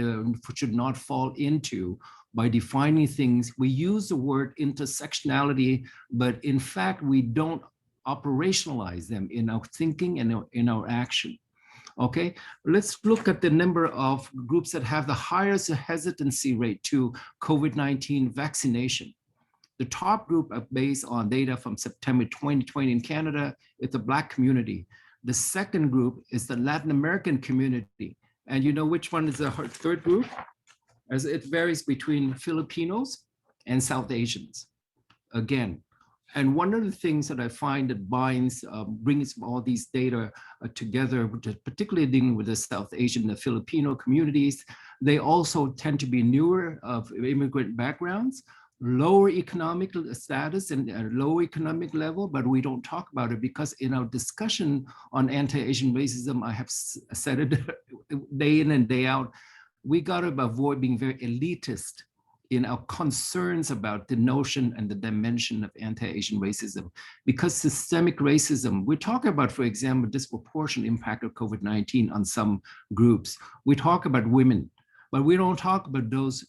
should not fall into by defining things. We use the word intersectionality, but in fact, we don't operationalize them in our thinking and in our action. Okay, let's look at the number of groups that have the highest hesitancy rate to COVID-19 vaccination. The top group, based on data from September 2020 in Canada, is the Black community. The second group is the Latin American community. And you know which one is the third group? As it varies between Filipinos and South Asians. Again, and one of the things that I find that brings all these data together, particularly dealing with the South Asian and Filipino communities, they also tend to be newer of immigrant backgrounds, lower economic status and lower economic level, but we don't talk about it because in our discussion on anti-Asian racism, I have said it day in and day out, we got to avoid being very elitist in our concerns about the notion and the dimension of anti-Asian racism. Because systemic racism, we talk about, for example, disproportionate impact of COVID-19 on some groups. We talk about women, but we don't talk about those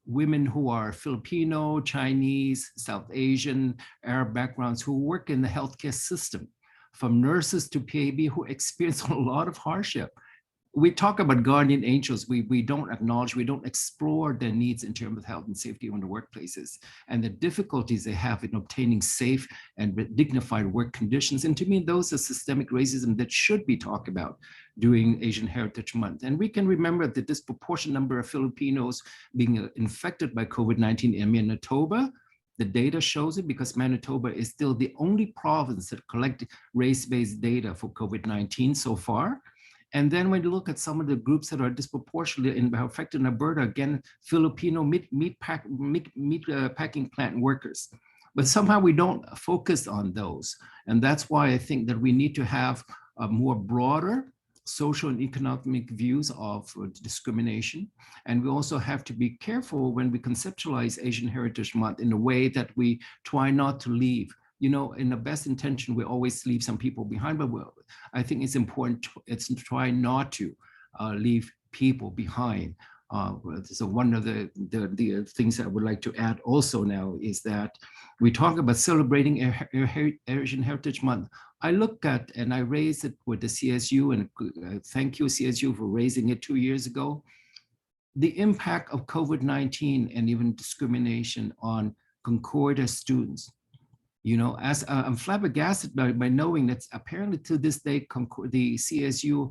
women who are Filipino, Chinese, South Asian, Arab backgrounds who work in the healthcare system. from nurses to PAB who experience a lot of hardship. We talk about guardian angels. We don't acknowledge, we don't explore their needs in terms of health and safety in the workplaces and the difficulties they have in obtaining safe and dignified work conditions. And to me, those are systemic racism that should be talked about during Asian Heritage Month. And we can remember the disproportionate number of Filipinos being infected by COVID-19 in Manitoba. The data shows it because Manitoba is still the only province that collected race-based data for COVID-19 so far. And then when you look at some of the groups that are disproportionately affected in Alberta, again, Filipino meat packing plant workers. But somehow we don't focus on those. And that's why I think that we need to have a more broader social and economic views of discrimination. And we also have to be careful when we conceptualize Asian Heritage Month in a way that we try not to leave. You know, in the best intention, we always leave some people behind, but I think it's important to try not to leave people behind. So one of the things I would like to add also now is that we talk about celebrating Asian Heritage Month. I look at, and I raised it with the CSU, and thank you CSU for raising it 2 years ago, the impact of COVID-19 and even discrimination on Concordia students. You know, as I'm flabbergasted by knowing that apparently to this day, the CSU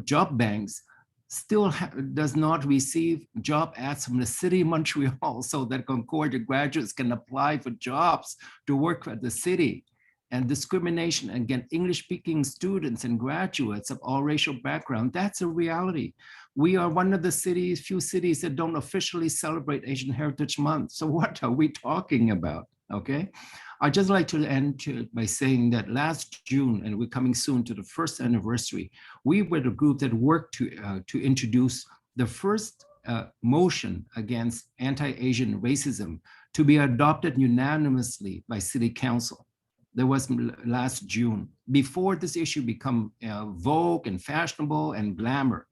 job banks still does not receive job ads from the city of Montreal so that Concordia graduates can apply for jobs to work at the city. And discrimination against English-speaking students and graduates of all racial backgrounds, that's a reality. We are one of the few cities that don't officially celebrate Asian Heritage Month. So what are we talking about, okay? I'd just like to end by saying that last June, and we're coming soon to the first anniversary, we were the group that worked to introduce the first motion against anti-Asian racism to be adopted unanimously by City Council. That was last June, before this issue become vogue and fashionable and glamour,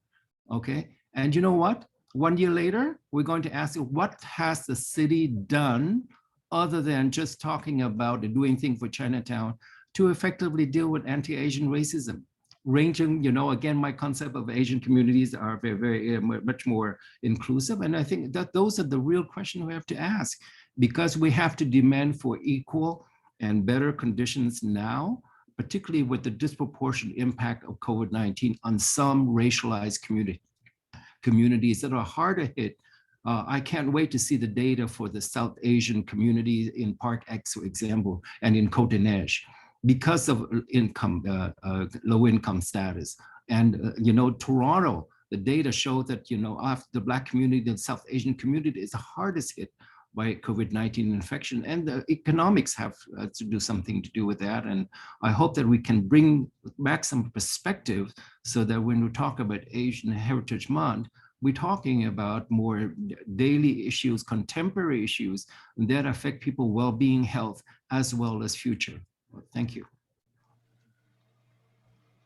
okay? And you know what? 1 year later, we're going to ask you, what has the city done other than just talking about and doing things for Chinatown to effectively deal with anti-Asian racism? Ranging, you know, again, my concept of Asian communities are very much more inclusive. And I think that those are the real questions we have to ask, because we have to demand for equal and better conditions now, particularly with the disproportionate impact of COVID-19 on some racialized communities that are harder hit. I can't wait to see the data for the South Asian communities in Park X, for example, and in Côte-des-Neiges, because of low income status. And, you know, Toronto, the data show that, you know, after the Black community, the South Asian community is the hardest hit by COVID-19 infection, and the economics have to do something to do with that. And I hope that we can bring back some perspective so that when we talk about Asian Heritage Month, we're talking about more daily issues, contemporary issues that affect people's well-being, health, as well as future. Thank you.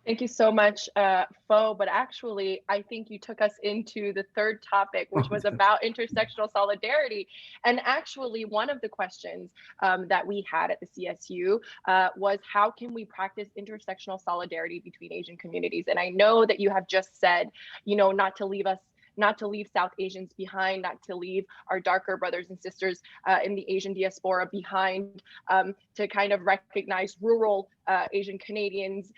Thank you so much, Pho, but actually, I think you took us into the third topic, which was about intersectional solidarity. And actually, one of the questions that we had at the CSU was, how can we practice intersectional solidarity between Asian communities? And I know that you have just said, you know, not to leave South Asians behind, not to leave our darker brothers and sisters in the Asian diaspora behind, to kind of recognize rural Asian Canadians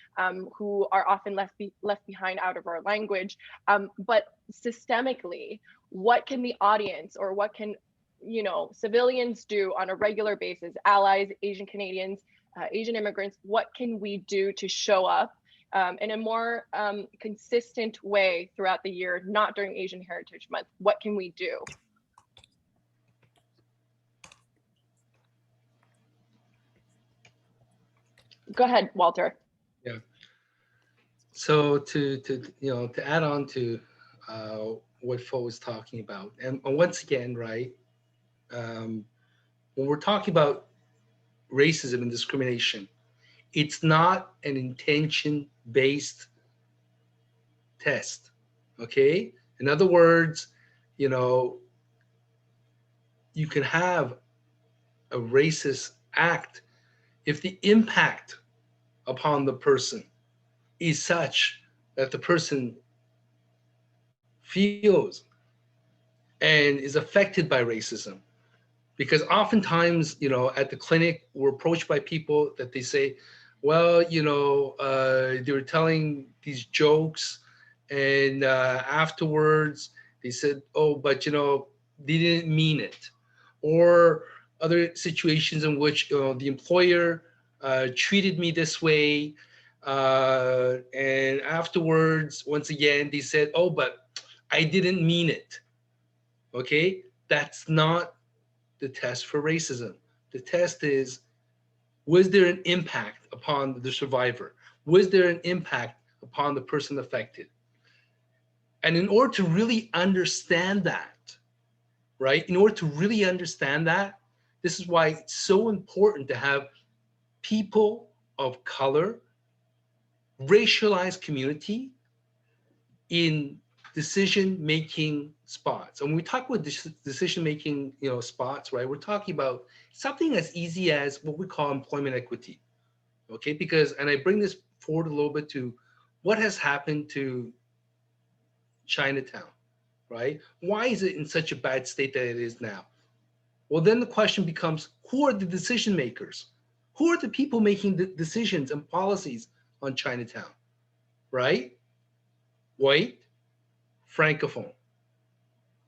who are often left behind out of our language. But systemically, what can the audience, or what can, you know, civilians do on a regular basis, allies, Asian Canadians, Asian immigrants, what can we do to show up in a more consistent way throughout the year, not during Asian Heritage Month? What can we do? Go ahead, Walter. Yeah. So to add on to what Pho was talking about, and once again, right, when we're talking about racism and discrimination, it's not an intention-based test, okay? In other words, you know, you can have a racist act if the impact upon the person is such that the person feels and is affected by racism. Because oftentimes, at the clinic, we're approached by people that they say, well, they were telling these jokes, and afterwards they said, oh, but they didn't mean it. Or other situations in which the employer treated me this way, and afterwards, once again, they said, oh, but I didn't mean it. Okay, that's not the test for racism. The test is, was there an impact upon the survivor? Was there an impact upon the person affected? And in order to really understand that, right? In order to really understand that, this is why it's so important to have people of color, racialized community in decision-making spots. And when we talk about decision-making, spots, right? We're talking about something as easy as what we call employment equity, okay? Because, and I bring this forward a little bit to what has happened to Chinatown, right? Why is it in such a bad state that it is now? Well, then the question becomes, who are the decision makers? Who are the people making the decisions and policies on Chinatown, right? White, Francophone,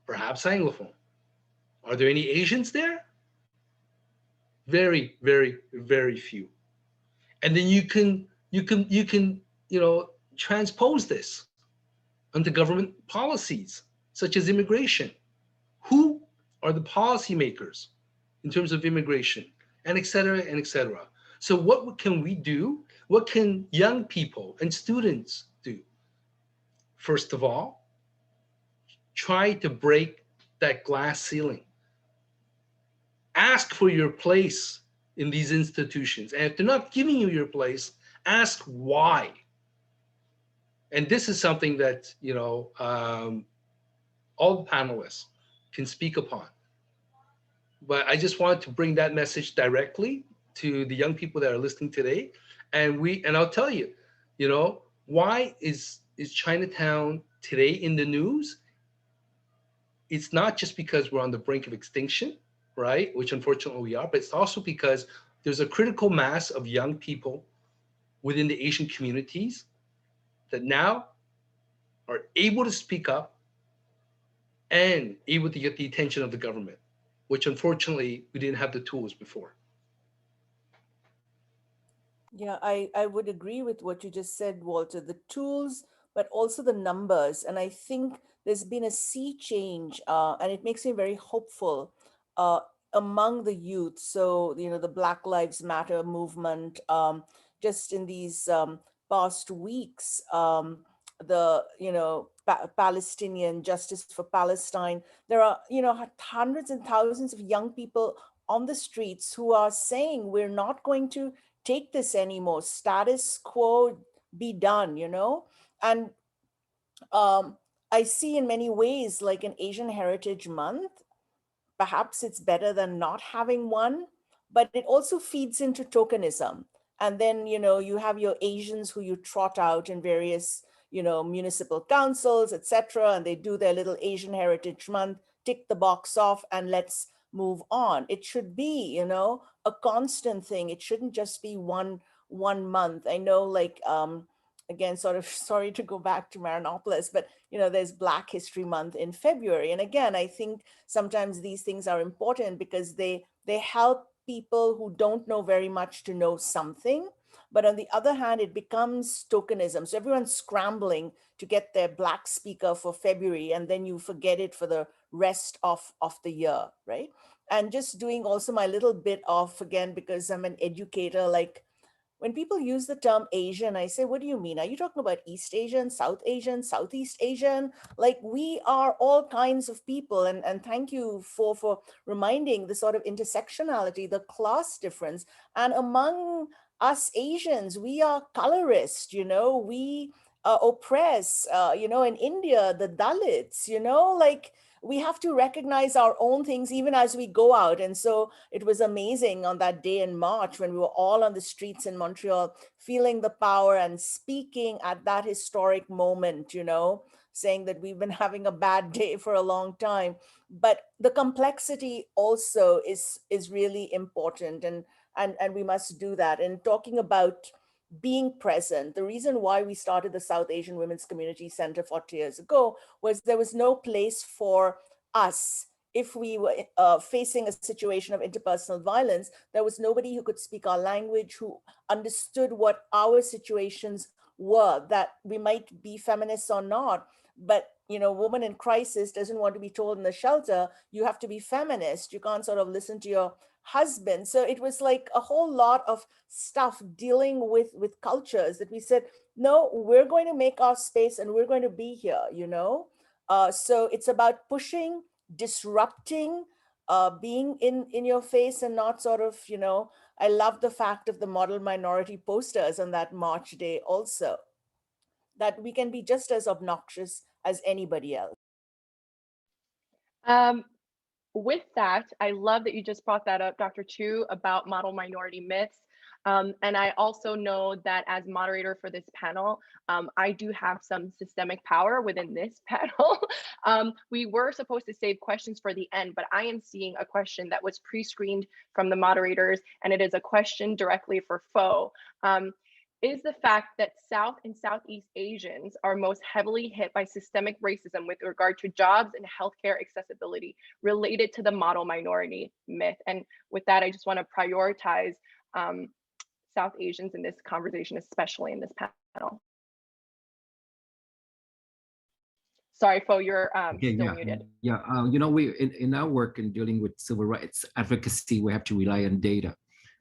perhaps Anglophone. Are there any Asians there? Very, very, very few. And then you can transpose this onto government policies such as immigration. Who are the policymakers in terms of immigration, and et cetera, and et cetera. So what can we do? What can young people and students do? First of all, try to break that glass ceiling. Ask for your place in these institutions. And if they're not giving you your place, ask why. And this is something that, all the panelists can speak upon. But I just wanted to bring that message directly to the young people that are listening today. And I'll tell you, why is Chinatown today in the news? It's not just because we're on the brink of extinction, right? Which unfortunately we are, but it's also because there's a critical mass of young people within the Asian communities that now are able to speak up and able to get the attention of the government, which unfortunately we didn't have the tools before. Yeah, I would agree with what you just said, Walter, the tools, but also the numbers. And I think there's been a sea change, and it makes me very hopeful uh, among the youth. So, the Black Lives Matter movement, just in these past weeks, Palestinian justice for Palestine, there are, hundreds and thousands of young people on the streets who are saying we're not going to take this anymore, status quo be done, and I see in many ways like an Asian Heritage Month, perhaps it's better than not having one, but it also feeds into tokenism. And then, you have your Asians who you trot out in various, municipal councils, etc., and they do their little Asian Heritage Month, tick the box off, and let's move on. It should be, a constant thing. It shouldn't just be one month. I know, like, again, sort of sorry to go back to Marinopolis, but there's Black History Month in February. And again, I think sometimes these things are important because they help people who don't know very much to know something. But on the other hand, it becomes tokenism. So everyone's scrambling to get their Black speaker for February, and then you forget it for the rest of the year, right? And just doing also my little bit of, again, because I'm an educator, like, when people use the term Asian, I say, what do you mean? Are you talking about East Asian, South Asian, Southeast Asian? Like, we are all kinds of people. And thank you for reminding the sort of intersectionality, the class difference. And among us Asians, we are colorist, we oppress, in India, the Dalits, like, we have to recognize our own things even as we go out. And so it was amazing on that day in March when we were all on the streets in Montreal, feeling the power and speaking at that historic moment, you know, saying that we've been having a bad day for a long time. But the complexity also is really important, and we must do that. And talking about being present, the reason why we started the South Asian Women's Community Center 40 years ago was there was no place for us. If we were facing a situation of interpersonal violence, there was nobody who could speak our language, who understood what our situations were, that we might be feminists or not. But, you know, woman in crisis doesn't want to be told in the shelter, you have to be feminist. You can't sort of listen to your husband. So it was like a whole lot of stuff dealing with cultures that we said, no, we're going to make our space and we're going to be here, you know? So it's about pushing, disrupting, being in your face and not sort of, you know, I love the fact of the model minority posters on that March day also, that we can be just as obnoxious as anybody else. With that, I love that you just brought that up, Dr. Chew, about model minority myths. And I also know that as moderator for this panel, I do have some systemic power within this panel. We were supposed to save questions for the end, but I am seeing a question that was pre-screened from the moderators, and it is a question directly for Pho. Is the fact that South and Southeast Asians are most heavily hit by systemic racism with regard to jobs and healthcare accessibility related to the model minority myth? And with that, I just want to prioritize South Asians in this conversation, especially in this panel. Sorry, Pho, you're still muted. Yeah, you know, we in our work in dealing with civil rights advocacy, we have to rely on data.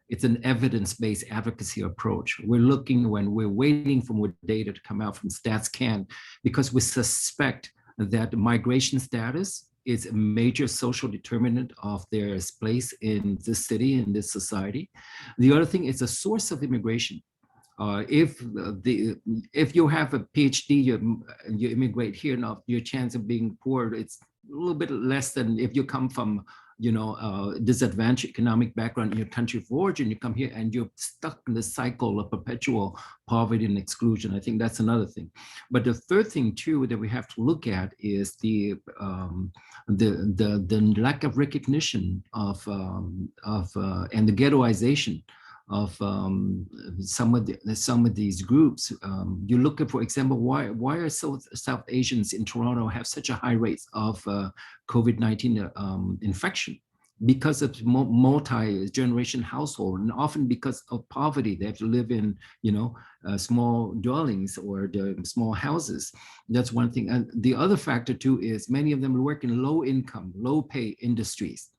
It's an evidence-based advocacy approach. We're looking when we're waiting for more data to come out from StatsCan, because we suspect that migration status is a major social determinant of their place in this city, in this society. The other thing is a source of immigration. If you have a PhD, you immigrate here, now your chance of being poor, it's a little bit less than if you come from, you know, disadvantaged economic background in your country of origin. You come here and you're stuck in the cycle of perpetual poverty and exclusion. I think that's another thing. But the third thing too that we have to look at is the lack of recognition of and the ghettoization of some of these groups. You look at, for example, why are South Asians in Toronto have such a high rate of COVID-19 infection? Because of multi-generation household, and often because of poverty. They have to live in, you know, small dwellings or the small houses. That's one thing. And the other factor too is many of them work in low income, low pay industries.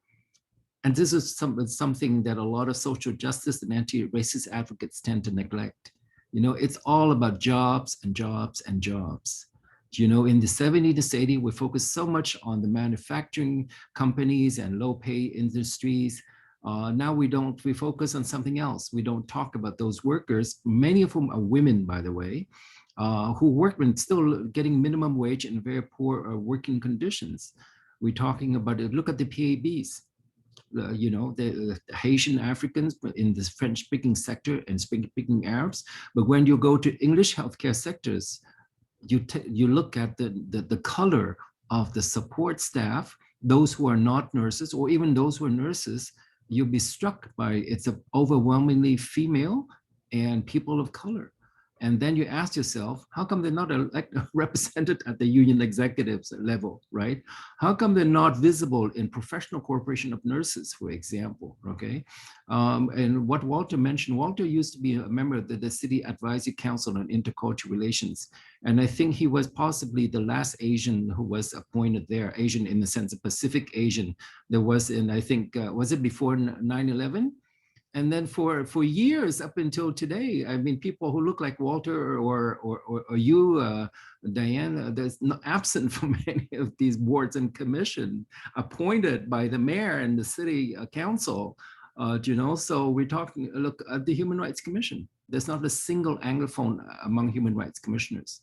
And this is something that a lot of social justice and anti-racist advocates tend to neglect. You know, it's all about jobs and jobs and jobs. You know, in the 70s to 80s, we focused so much on the manufacturing companies and low pay industries. Now we focus on something else. We don't talk about those workers, many of whom are women, by the way, who work and still getting minimum wage in very poor working conditions. We're talking about it. Look at the PABs. You know, the Haitian Africans in the French-speaking sector and speaking Arabs. But when you go to English healthcare sectors, you look at the color of the support staff, those who are not nurses, or even those who are nurses, you'll be struck by it's overwhelmingly female and people of color. And then you ask yourself, how come they're not represented at the union executives level, right? How come they're not visible in professional corporation of nurses, for example, okay? And what Walter mentioned, Walter used to be a member of the City Advisory Council on Intercultural Relations. And I think he was possibly the last Asian who was appointed there, Asian in the sense of Pacific Asian. There was in, I think, was it before 9/11? And then for years up until today, I mean, people who look like Walter or you, Diane, there's no absent from any of these boards and commission appointed by the mayor and the city council, you know, so we're talking, look at the Human Rights Commission. There's not a single Anglophone among human rights commissioners,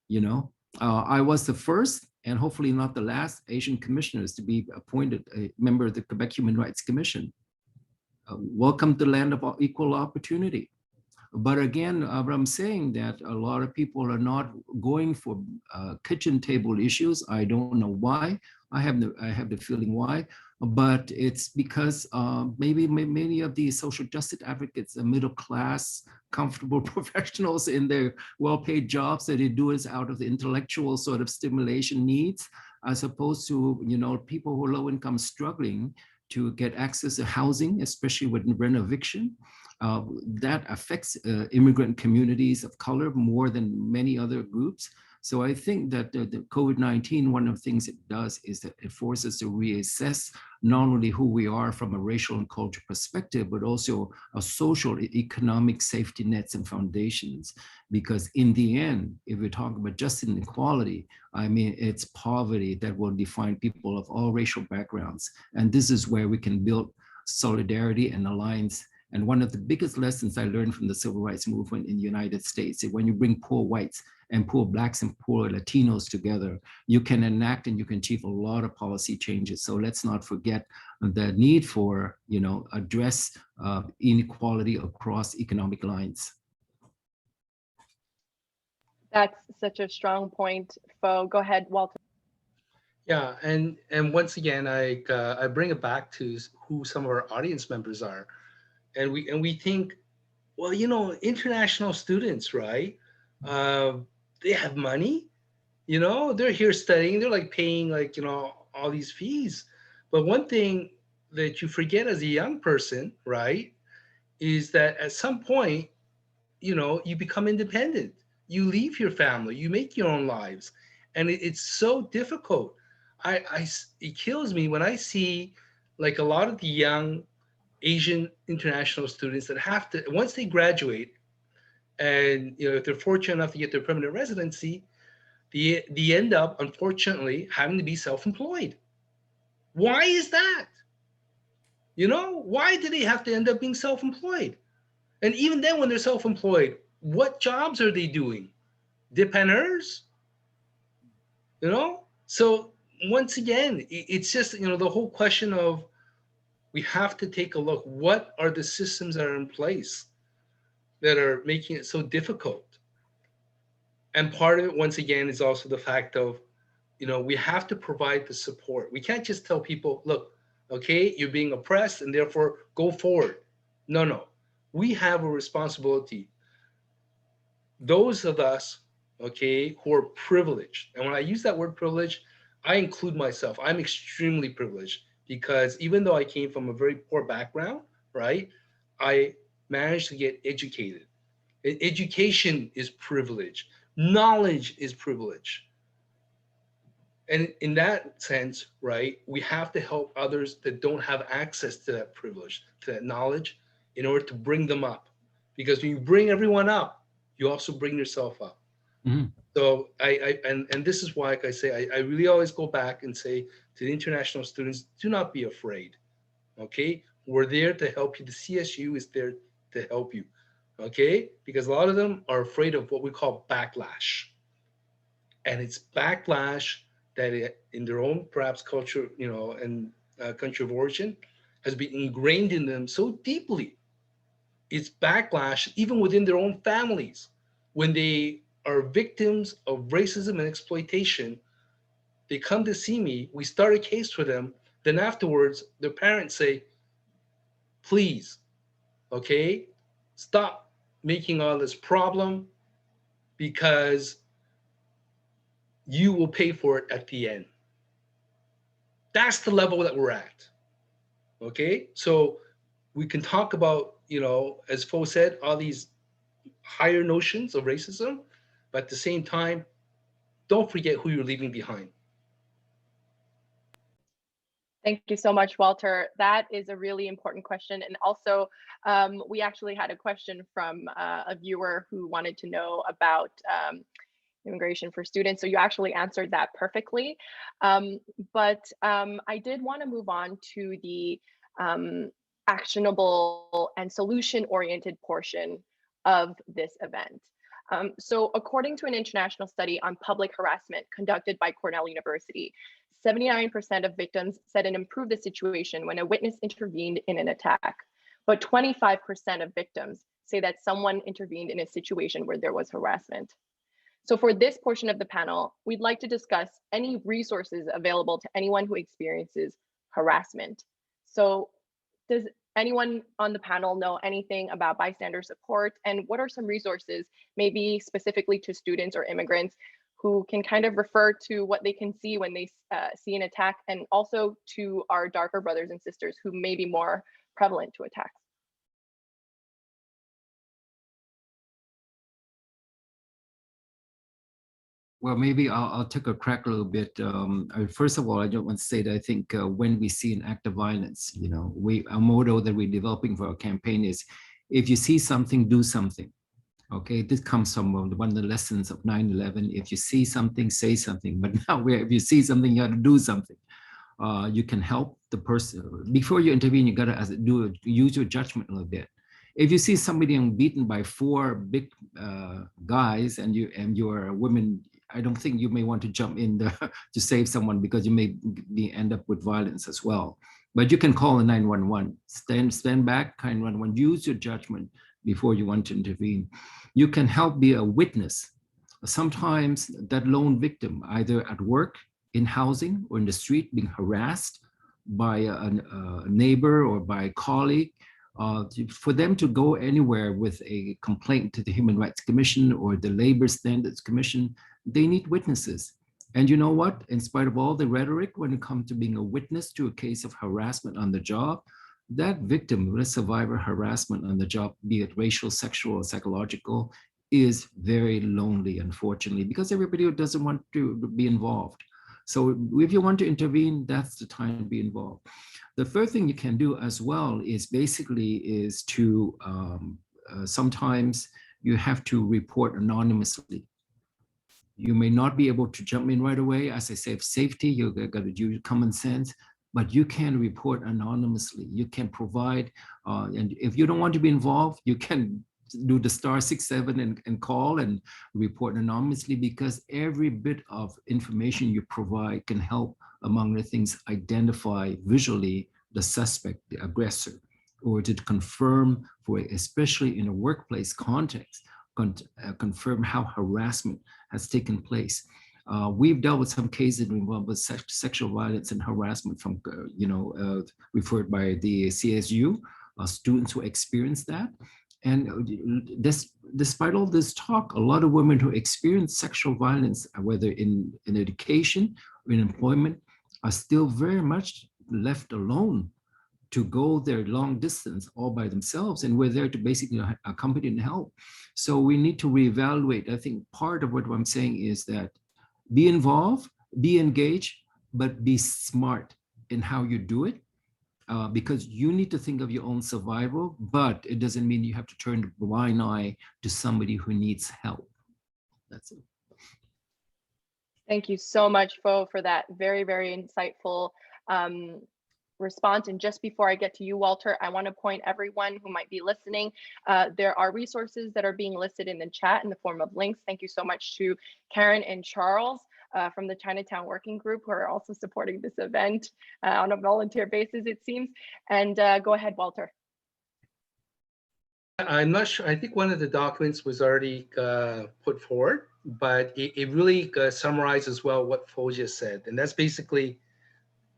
you know. I was the first, and hopefully not the last Asian commissioners to be appointed a member of the Quebec Human Rights Commission. Welcome to the land of equal opportunity. But again, I'm saying that a lot of people are not going for kitchen table issues. I don't know why. I have the feeling why, but it's because maybe many of the social justice advocates are middle class, comfortable professionals in their well-paid jobs that they do is out of the intellectual sort of stimulation needs, as opposed to, you know, people who are low income struggling to get access to housing, especially with rent eviction. That affects immigrant communities of color more than many other groups. So I think that the COVID-19, one of the things it does is that it forces us to reassess not only who we are from a racial and cultural perspective, but also a social, economic safety nets and foundations. Because in the end, if we talk about justice and equality, I mean, it's poverty that will define people of all racial backgrounds. And this is where we can build solidarity and alliance. And one of the biggest lessons I learned from the civil rights movement in the United States is when you bring poor whites and poor Blacks and poor Latinos together, you can enact and you can achieve a lot of policy changes. So let's not forget the need for, you know, address inequality across economic lines. That's such a strong point, Fo. Go ahead, Walter. Yeah, and once again, I bring it back to who some of our audience members are, and we think, well, you know, international students, right? They have money, you know, they're here studying, they're like paying like, you know, all these fees. But one thing that you forget as a young person, right, is that at some point, you know, you become independent. You leave your family, you make your own lives, and it's so difficult. It kills me when I see like a lot of the young Asian international students that have to, once they graduate, and you know, if they're fortunate enough to get their permanent residency, they end up unfortunately having to be self-employed. Why is that? You know, why do they have to end up being self-employed? And even then, when they're self-employed, what jobs are they doing? Depanneurs? You know? So once again, it's just, you know, the whole question of we have to take a look. What are the systems that are in place that are making it so difficult? And part of it, once again, is also the fact of, you know, we have to provide the support. We can't just tell people, look, okay, you're being oppressed and therefore go forward. No. We have a responsibility. Those of us, okay, who are privileged, and when I use that word privilege, I include myself. I'm extremely privileged because even though I came from a very poor background, right, I managed to get educated. Education is privilege. Knowledge is privilege. And in that sense, right, we have to help others that don't have access to that privilege, to that knowledge, in order to bring them up. Because when you bring everyone up, you also bring yourself up. Mm-hmm. So and this is why, like I say, I really always go back and say to the international students, do not be afraid. Okay, we're there to help you. The CSU is there to help you. Okay, because a lot of them are afraid of what we call backlash, and it's backlash that in their own perhaps culture, you know, and country of origin, has been ingrained in them so deeply. It's backlash even within their own families when they are victims of racism and exploitation. They come to see me, we start a case for them, then afterwards their parents say, please, okay, stop making all this problem because you will pay for it at the end. That's the level that we're at. Okay, so we can talk about, you know, as Fo said, all these higher notions of racism, but at the same time, don't forget who you're leaving behind. Thank you so much, Walter. That is a really important question. And also, we actually had a question from a viewer who wanted to know about immigration for students. So you actually answered that perfectly. But I did want to move on to the actionable and solution-oriented portion of this event. So according to an international study on public harassment conducted by Cornell University, 79% of victims said it improved the situation when a witness intervened in an attack, but 25% of victims say that someone intervened in a situation where there was harassment. So for this portion of the panel, we'd like to discuss any resources available to anyone who experiences harassment. So does anyone on the panel know anything about bystander support, and what are some resources, maybe specifically to students or immigrants, who can kind of refer to what they can see when they see an attack, and also to our darker brothers and sisters who may be more prevalent to attacks? Well, maybe I'll take a crack a little bit. First of all, I don't want to say that I think when we see an act of violence, you know, our motto that we're developing for our campaign is, if you see something, do something. Okay, this comes from one of the lessons of 9/11. If you see something, say something. But now, if you see something, you got to do something. You can help the person. Before you intervene, you got to use your judgment a little bit. If you see somebody beaten by 4 big guys and you're a woman, I don't think you may want to jump in to save someone, because you may end up with violence as well. But you can call a 911. Stand back, 911. Use your judgment before you want to intervene. You can help be a witness. Sometimes that lone victim, either at work, in housing, or in the street, being harassed by a neighbor or by a colleague, for them to go anywhere with a complaint to the Human Rights Commission or the Labor Standards Commission, they need witnesses. And you know what? In spite of all the rhetoric, when it comes to being a witness to a case of harassment on the job, that victim, the survivor harassment on the job, be it racial, sexual, or psychological, is very lonely, unfortunately, because everybody doesn't want to be involved. So if you want to intervene, that's the time to be involved. The third thing you can do as well is basically to sometimes you have to report anonymously. You may not be able to jump in right away. As I say, safety, you got to use common sense, but you can report anonymously. You can provide, and if you don't want to be involved, you can do the *67 and call and report anonymously, because every bit of information you provide can help, among the things, identify visually the suspect, the aggressor, or to confirm, especially in a workplace context, confirm how harassment has taken place. We've dealt with some cases involved with sexual violence and harassment from, referred by the CSU, students who experienced that. And despite all this talk, a lot of women who experience sexual violence, whether in education or in employment, are still very much left alone to go their long distance all by themselves. And we're there to basically accompany and help. So we need to reevaluate. I think part of what I'm saying is that be involved, be engaged, but be smart in how you do it. Because you need to think of your own survival, but it doesn't mean you have to turn a blind eye to somebody who needs help. That's it. Thank you so much, Fo, for that very, very insightful response. And just before I get to you, Walter, I want to point everyone who might be listening, there are resources that are being listed in the chat in the form of links. Thank you so much to Karen and Charles from the Chinatown Working Group, who are also supporting this event on a volunteer basis, it seems. And go ahead, Walter. I'm not sure. I think one of the documents was already put forward, but it really summarizes well what Fo just said. And that's basically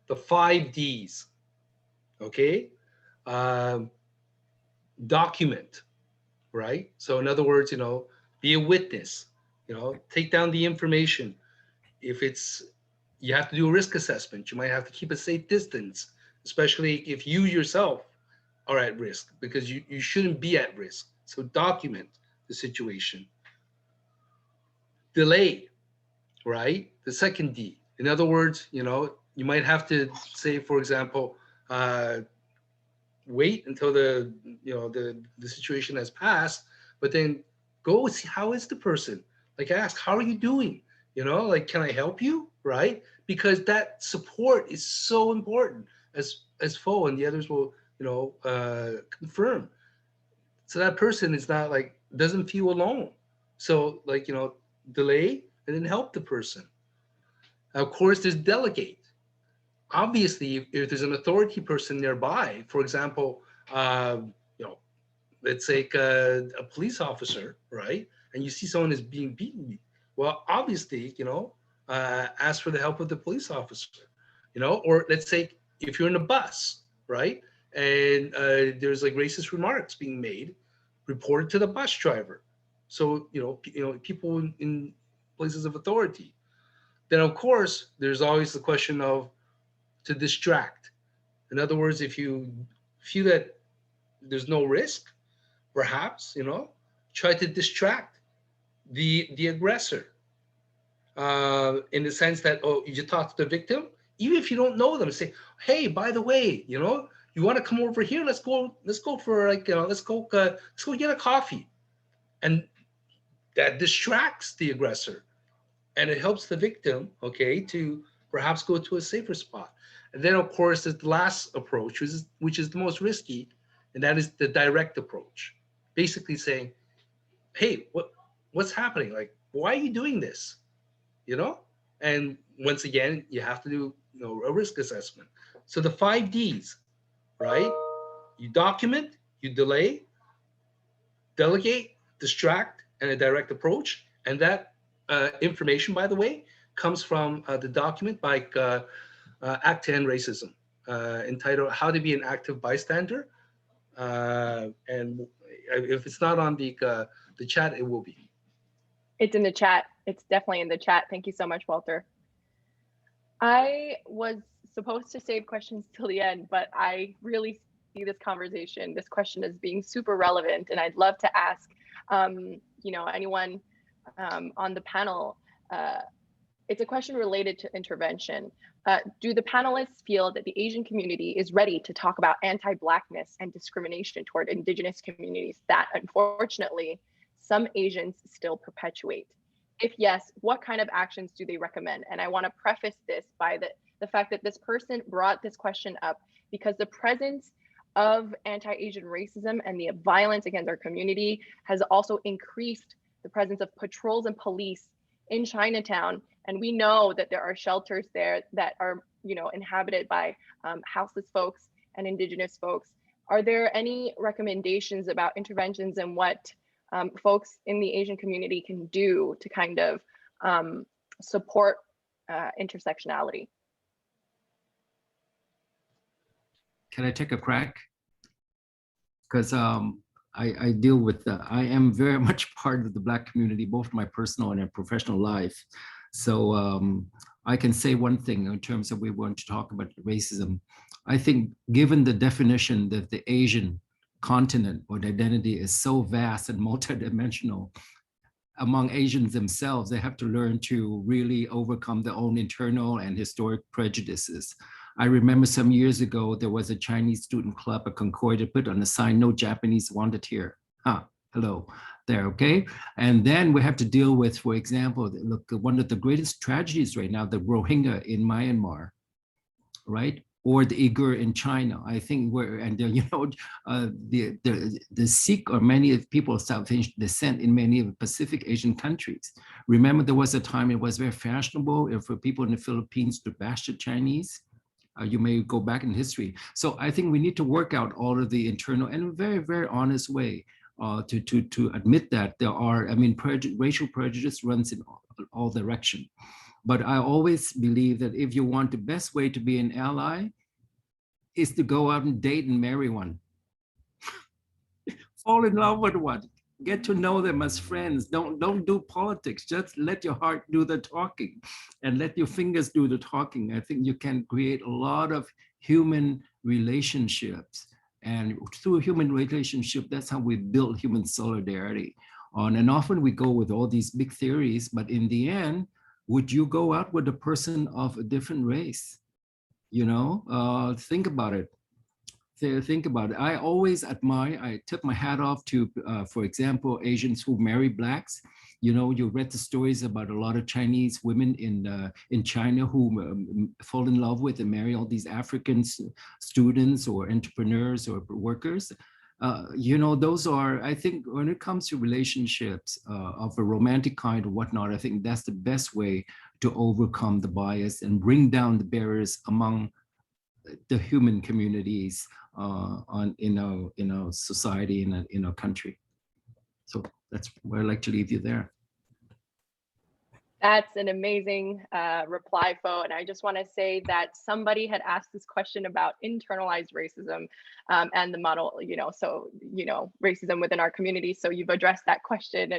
the 5 Ds, okay? Document, right? So in other words, be a witness, take down the information. If you have to do a risk assessment, you might have to keep a safe distance, especially if you yourself are at risk, because you shouldn't be at risk. So document the situation. Delay, right? The second D. In other words, you might have to say, for example, wait until the situation has passed, but then go see how is the person. Like ask, how are you doing? Like, can I help you? Right? Because that support is so important, as Fo and the others will, confirm. So that person is not doesn't feel alone, So like, delay and then help the person. Of course, there's delegate. Obviously, if there's an authority person nearby, for example, let's say a police officer, right? And you see someone is being beaten. Well, obviously, ask for the help of the police officer, or let's say if you're in a bus, right? And there's like racist remarks being made, report it to the bus driver. So, people in places of authority. Then of course, there's always the question of to distract. In other words, if you feel that there's no risk, perhaps, try to distract the aggressor, in the sense that, oh, you talk to the victim, even if you don't know them, say, hey, by the way, you want to come over here? Let's go for like, let's go get a coffee. And that distracts the aggressor and it helps the victim, okay, to perhaps go to a safer spot. And then of course, there's the last approach, which is the most risky, and that is the direct approach. Basically saying, hey, what's happening? Like, why are you doing this? And once again, you have to do a risk assessment. So the 5 Ds, right? You document, you delay, delegate, distract, and a direct approach. And that information, by the way, comes from the document by Act to End Racism, entitled How to Be an Active Bystander. And if it's not on the chat, it will be. It's in the chat. It's definitely in the chat. Thank you so much, Walter. I was supposed to save questions till the end, but I really see this conversation, this question as being super relevant. And I'd love to ask, anyone on the panel, it's a question related to intervention. Do the panelists feel that the Asian community is ready to talk about anti-Blackness and discrimination toward Indigenous communities that, unfortunately, some Asians still perpetuate? If yes, what kind of actions do they recommend? And I want to preface this by the fact that this person brought this question up because the presence of anti-Asian racism and the violence against our community has also increased the presence of patrols and police in Chinatown. And we know that there are shelters there that are, inhabited by houseless folks and Indigenous folks. Are there any recommendations about interventions and what folks in the Asian community can do to kind of support intersectionality? Can I take a crack? Because I deal with, I am very much part of the Black community, both my personal and professional life. So I can say one thing in terms of we want to talk about racism. I think given the definition that the Asian continent or the identity is so vast and multidimensional, among Asians themselves, they have to learn to really overcome their own internal and historic prejudices. I remember some years ago, there was a Chinese student club at Concordia put on a sign, no Japanese wanted here. Hello there, okay? And then we have to deal with, for example, look, one of the greatest tragedies right now, the Rohingya in Myanmar, right? Or the Uyghur in China. I think the Sikh or many of people of South Asian descent in many of the Pacific Asian countries. Remember, there was a time it was very fashionable for people in the Philippines to bash the Chinese. You may go back in history. So I think we need to work out all of the internal and a very, very honest way to admit that there are, racial prejudice runs in all directions. But I always believe that if you want the best way to be an ally is to go out and date and marry one. Fall in love with one. Get to know them as friends. Don't do politics. Just let your heart do the talking and let your fingers do the talking. I think you can create a lot of human relationships. And through human relationship, that's how we build human solidarity. And often we go with all these big theories, but in the end, would you go out with a person of a different race? Think about it. Think about it. I always admire, I tip my hat off to, for example, Asians who marry Blacks. You read the stories about a lot of Chinese women in China who fall in love with and marry all these African students or entrepreneurs or workers. you know, those are, I think when it comes to relationships of a romantic kind or whatnot, I think that's the best way to overcome the bias and bring down the barriers among the human communities in our society, in our country. So that's where I'd like to leave you there. That's an amazing reply, Fo. And I just want to say that somebody had asked this question about internalized racism and the model, racism within our community. So you've addressed that question,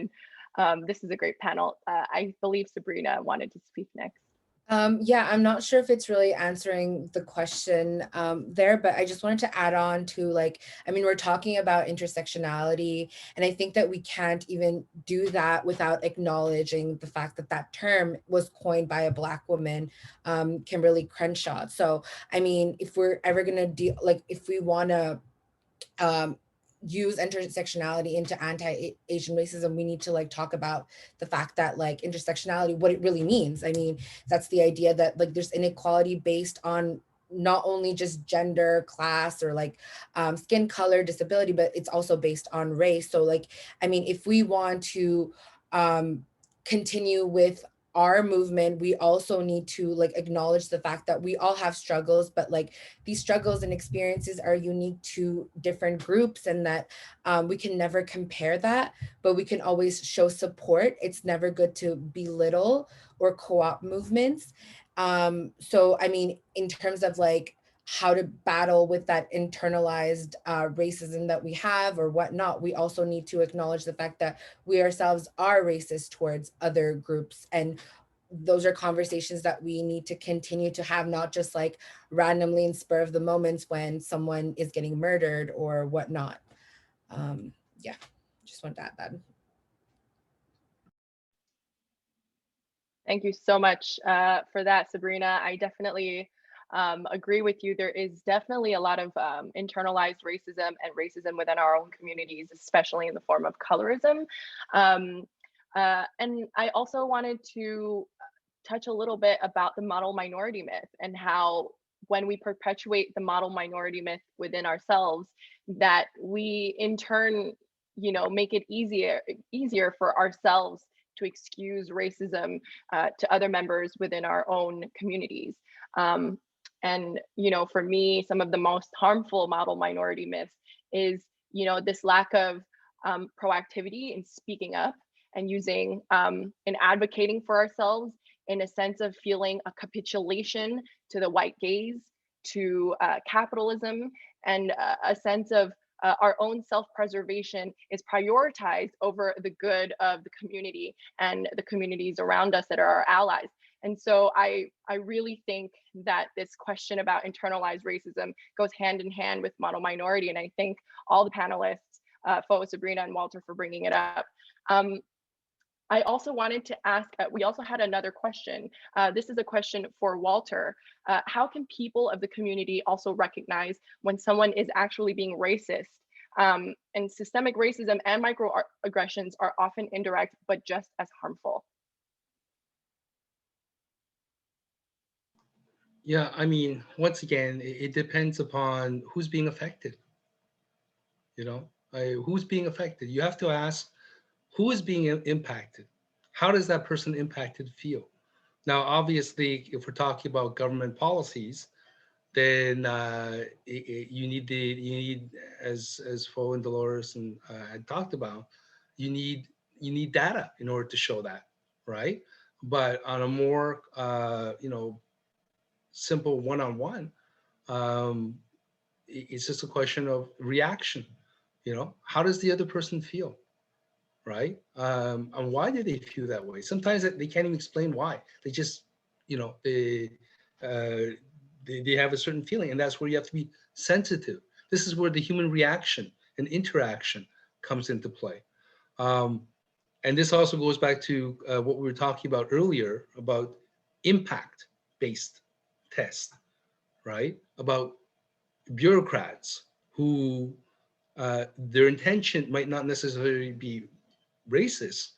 and this is a great panel. I believe Sabrina wanted to speak next. Yeah, I'm not sure if it's really answering the question there, but I just wanted to add on to we're talking about intersectionality, and I think that we can't even do that without acknowledging the fact that that term was coined by a Black woman, Kimberly Crenshaw. So, I mean, if we're ever gonna if we wanna use intersectionality into anti-Asian racism, we need to talk about the fact that intersectionality, what it really means. I mean, that's the idea that there's inequality based on not only just gender, class, or skin color, disability, but it's also based on race. So I mean, if we want to continue with our movement, we also need to acknowledge the fact that we all have struggles, but these struggles and experiences are unique to different groups, and that we can never compare that, but we can always show support. It's never good to belittle or co-opt movements. So, I mean, in terms of how to battle with that internalized racism that we have or whatnot, we also need to acknowledge the fact that we ourselves are racist towards other groups. And those are conversations that we need to continue to have, not just randomly in spur of the moments when someone is getting murdered or whatnot. Yeah, just want to add that. Thank you so much for that, Sabrina. I definitely agree with you. There is definitely a lot of internalized racism and racism within our own communities, especially in the form of colorism. And I also wanted to touch a little bit about the model minority myth, and how when we perpetuate the model minority myth within ourselves, that we in turn, make it easier for ourselves to excuse racism to other members within our own communities. And, for me, some of the most harmful model minority myths is, this lack of proactivity in speaking up and using and advocating for ourselves in a sense of feeling a capitulation to the white gaze, to capitalism, and a sense of our own self-preservation is prioritized over the good of the community and the communities around us that are our allies. And so I really think that this question about internalized racism goes hand in hand with model minority. And I thank all the panelists, Fo, Sabrina, and Walter, for bringing it up. I also wanted to ask, we also had another question. This is a question for Walter. How can people of the community also recognize when someone is actually being racist? And systemic racism and microaggressions are often indirect, but just as harmful. Yeah, I mean, once again, it depends upon who's being affected. Who's being affected? You have to ask, who is being impacted? How does that person impacted feel? Now, obviously, if we're talking about government policies, then you need, as Fo and Dolores and had talked about, you need data in order to show that, right? But on a more simple one-on-one, it's just a question of reaction. How does the other person feel? Right? And why do they feel that way? Sometimes they can't even explain why. They just, they have a certain feeling, and that's where you have to be sensitive. This is where the human reaction and interaction comes into play. And this also goes back to what we were talking about earlier about impact-based tests, right? About bureaucrats who their intention might not necessarily be racist,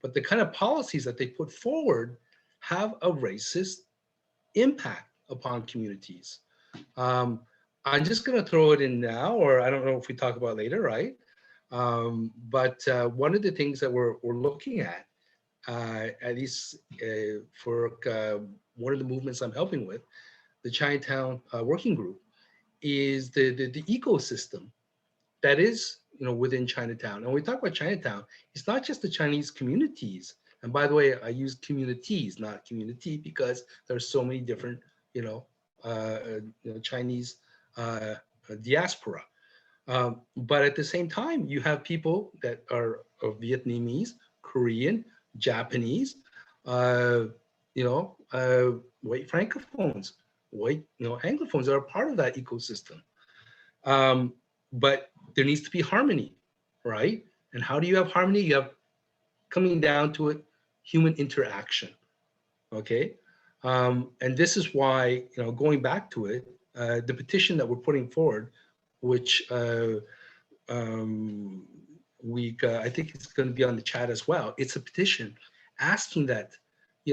but the kind of policies that they put forward have a racist impact upon communities. I'm just going to throw it in now, or I don't know if we talk about later, right? But one of the things that we're looking at least for one of the movements I'm helping with, the Chinatown Working Group, is the ecosystem that is, within Chinatown. And when we talk about Chinatown, it's not just the Chinese communities. And by the way, I use communities, not community, because there's so many different, Chinese diaspora. But at the same time, you have people that are of Vietnamese, Korean, Japanese, white francophones, white, anglophones are a part of that ecosystem. But there needs to be harmony, right? And how do you have harmony? You have, coming down to it, human interaction, okay? And this is why, going back to it, the petition that we're putting forward, which I think it's going to be on the chat as well. It's a petition asking that,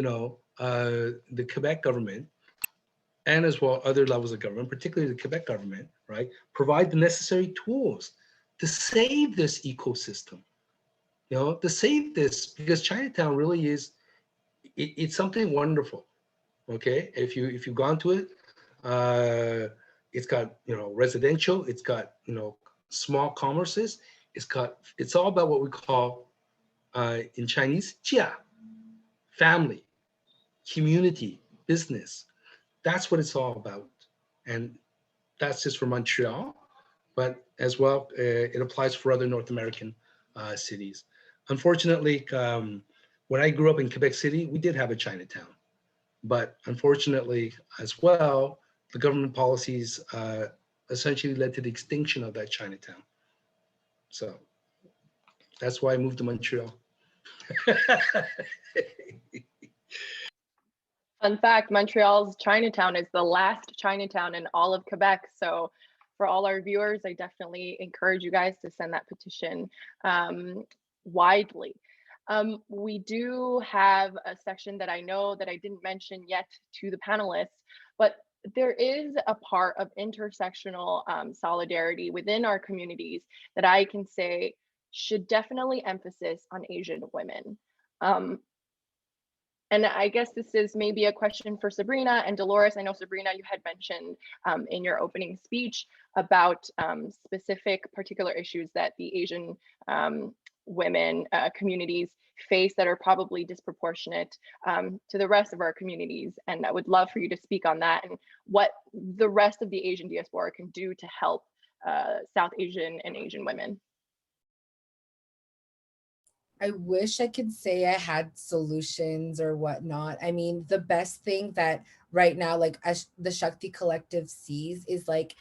the Quebec government, and as well other levels of government, particularly the Quebec government, right, provide the necessary tools to save this ecosystem, to save this, because Chinatown really is, it's something wonderful, okay? If you've gone to it, it's got, residential, it's got, small commerces, it's all about what we call in Chinese, jia, family, community, business. That's what it's all about. And that's just for Montreal, but as well, it applies for other North American cities. Unfortunately, when I grew up in Quebec City, we did have a Chinatown. But unfortunately, as well, the government policies essentially led to the extinction of that Chinatown. So that's why I moved to Montreal. Fun fact, Montreal's Chinatown is the last Chinatown in all of Quebec. So for all our viewers, I definitely encourage you guys to send that petition widely. We do have a section that I know that I didn't mention yet to the panelists, but there is a part of intersectional solidarity within our communities that I can say should definitely emphasis on Asian women. And I guess this is maybe a question for Sabrina and Dolores. I know, Sabrina, you had mentioned in your opening speech about specific particular issues that the Asian women communities face that are probably disproportionate to the rest of our communities. And I would love for you to speak on that and what the rest of the Asian diaspora can do to help South Asian and Asian women. I wish I could say I had solutions or whatnot. I mean, the best thing that right now, like the Shakti Collective sees is like,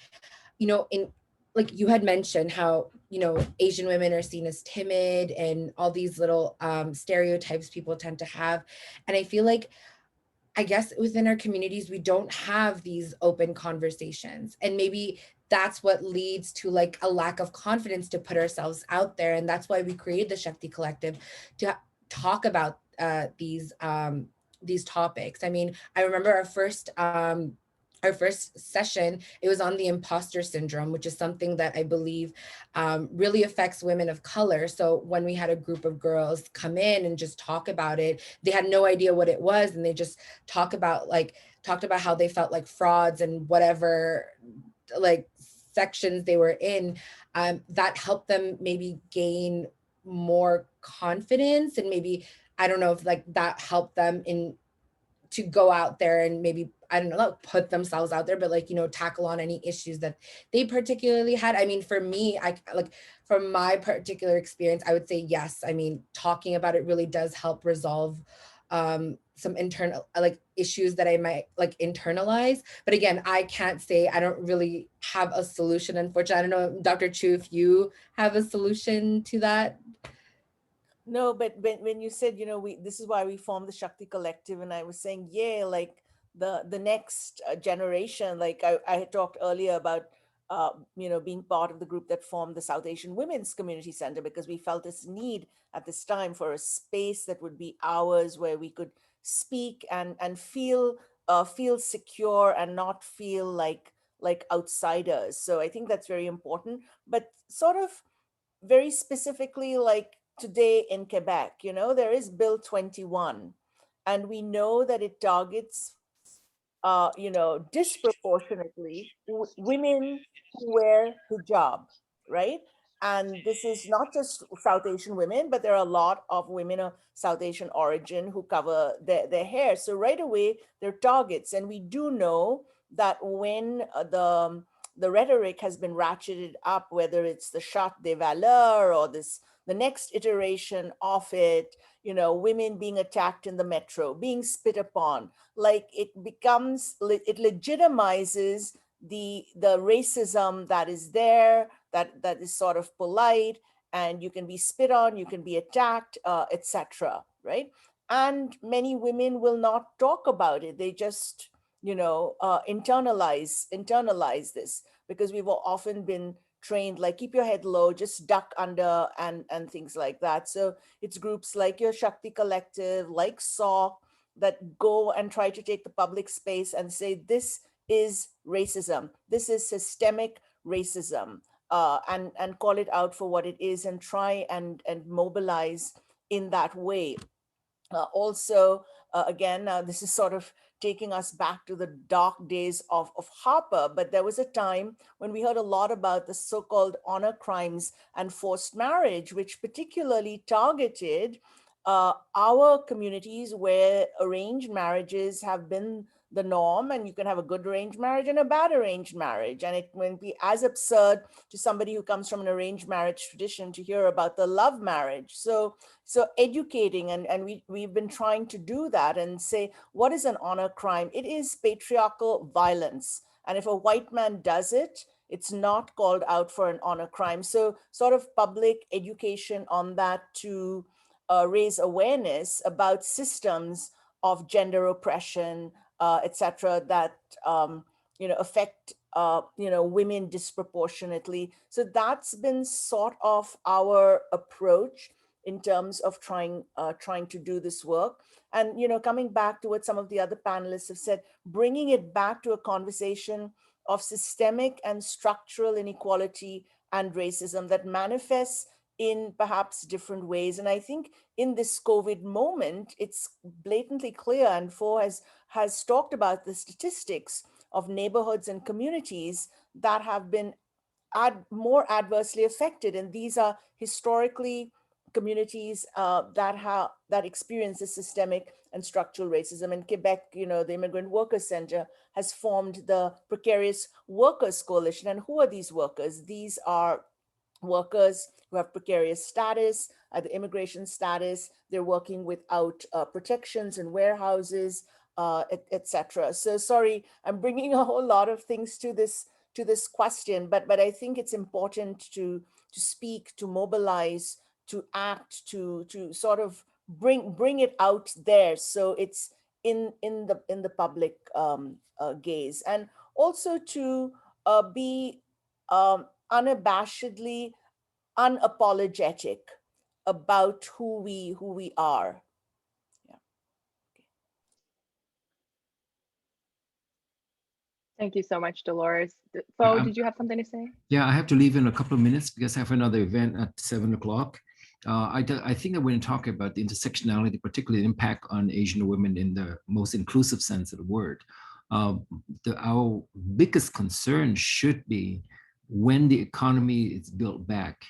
in like you had mentioned how, Asian women are seen as timid and all these little stereotypes people tend to have. And I feel like, I guess within our communities, we don't have these open conversations. And maybe that's what leads to like a lack of confidence to put ourselves out there. And that's why we created the Shakti Collective to talk about these topics. I mean, I remember our first session, it was on the imposter syndrome, which is something that I believe really affects women of color. So when we had a group of girls come in and just talk about it, they had no idea what it was. And they just talked about how they felt like frauds and whatever like sections they were in, that helped them maybe gain more confidence. And maybe, I don't know if like that helped them to go out there and maybe, I don't know, not put themselves out there, but like, tackle on any issues that they particularly had. I mean, for me, from my particular experience, I would say yes. I mean, talking about it really does help resolve some internal like issues that I might like internalize. But again, I can't say, I don't really have a solution, unfortunately. I don't know, Dr. Chew, if you have a solution to that. No, but when you said, this is why we formed the Shakti Collective, and I was saying, yeah, like the next generation, like I had talked earlier about, being part of the group that formed the South Asian Women's Community Center, because we felt this need at this time for a space that would be ours, where we could speak and feel secure and not feel like like outsiders. So I think that's very important, but sort of very specifically, like today in Quebec, you know, there is Bill 21, and we know that it targets, you know, disproportionately women who wear hijab, right? And this is not just South Asian women, but there are a lot of women of South Asian origin who cover their hair. So right away, they're targets. And we do know that when the rhetoric has been ratcheted up, whether it's the Charte des Valeurs or the next iteration of it, you know, women being attacked in the metro, being spit upon, like it becomes, it legitimizes the racism that is there, that is sort of polite, and you can be spit on, you can be attacked, etc. Right? And many women will not talk about it. They just, you know, internalize this, because we've often been trained like keep your head low, just duck under, and things like that. So it's groups like your Shakti Collective, like SAW, that go and try to take the public space and say this is racism, this is systemic racism, and call it out for what it is, and try and mobilize in that way. Also, again, this is sort of taking us back to the dark days of Harper, but there was a time when we heard a lot about the so-called honor crimes and forced marriage, which particularly targeted our communities where arranged marriages have been the norm, and you can have a good arranged marriage and a bad arranged marriage. And it won't be as absurd to somebody who comes from an arranged marriage tradition to hear about the love marriage. So educating, and we've been trying to do that and say, what is an honor crime? It is patriarchal violence. And if a white man does it, it's not called out for an honor crime. So sort of public education on that to raise awareness about systems of gender oppression, etc., that you know, affect you know, women disproportionately. So that's been sort of our approach in terms of trying to do this work. And you know, coming back to what some of the other panelists have said, bringing it back to a conversation of systemic and structural inequality and racism that manifests in perhaps different ways. And I think in this COVID moment, it's blatantly clear, and Fo has talked about the statistics of neighborhoods and communities that have been more adversely affected. And these are historically communities that experience the systemic and structural racism. In Quebec, you know, the Immigrant Workers Center has formed the Precarious Workers Coalition. And who are these workers? These are workers who have precarious status, the immigration status. They're working without protections in warehouses, etc. So sorry, I'm bringing a whole lot of things to this question, but I think it's important to speak, to mobilize, to act, to sort of bring it out there, so it's in the public gaze, and also to be unabashedly unapologetic about who we are. Yeah. Thank you so much, Dolores. Fo, did you have something to say? Yeah, I have to leave in a couple of minutes because I have another event at 7 o'clock. I think I want to talk about the intersectionality, particularly the impact on Asian women in the most inclusive sense of the word. Our biggest concern should be when the economy is built back.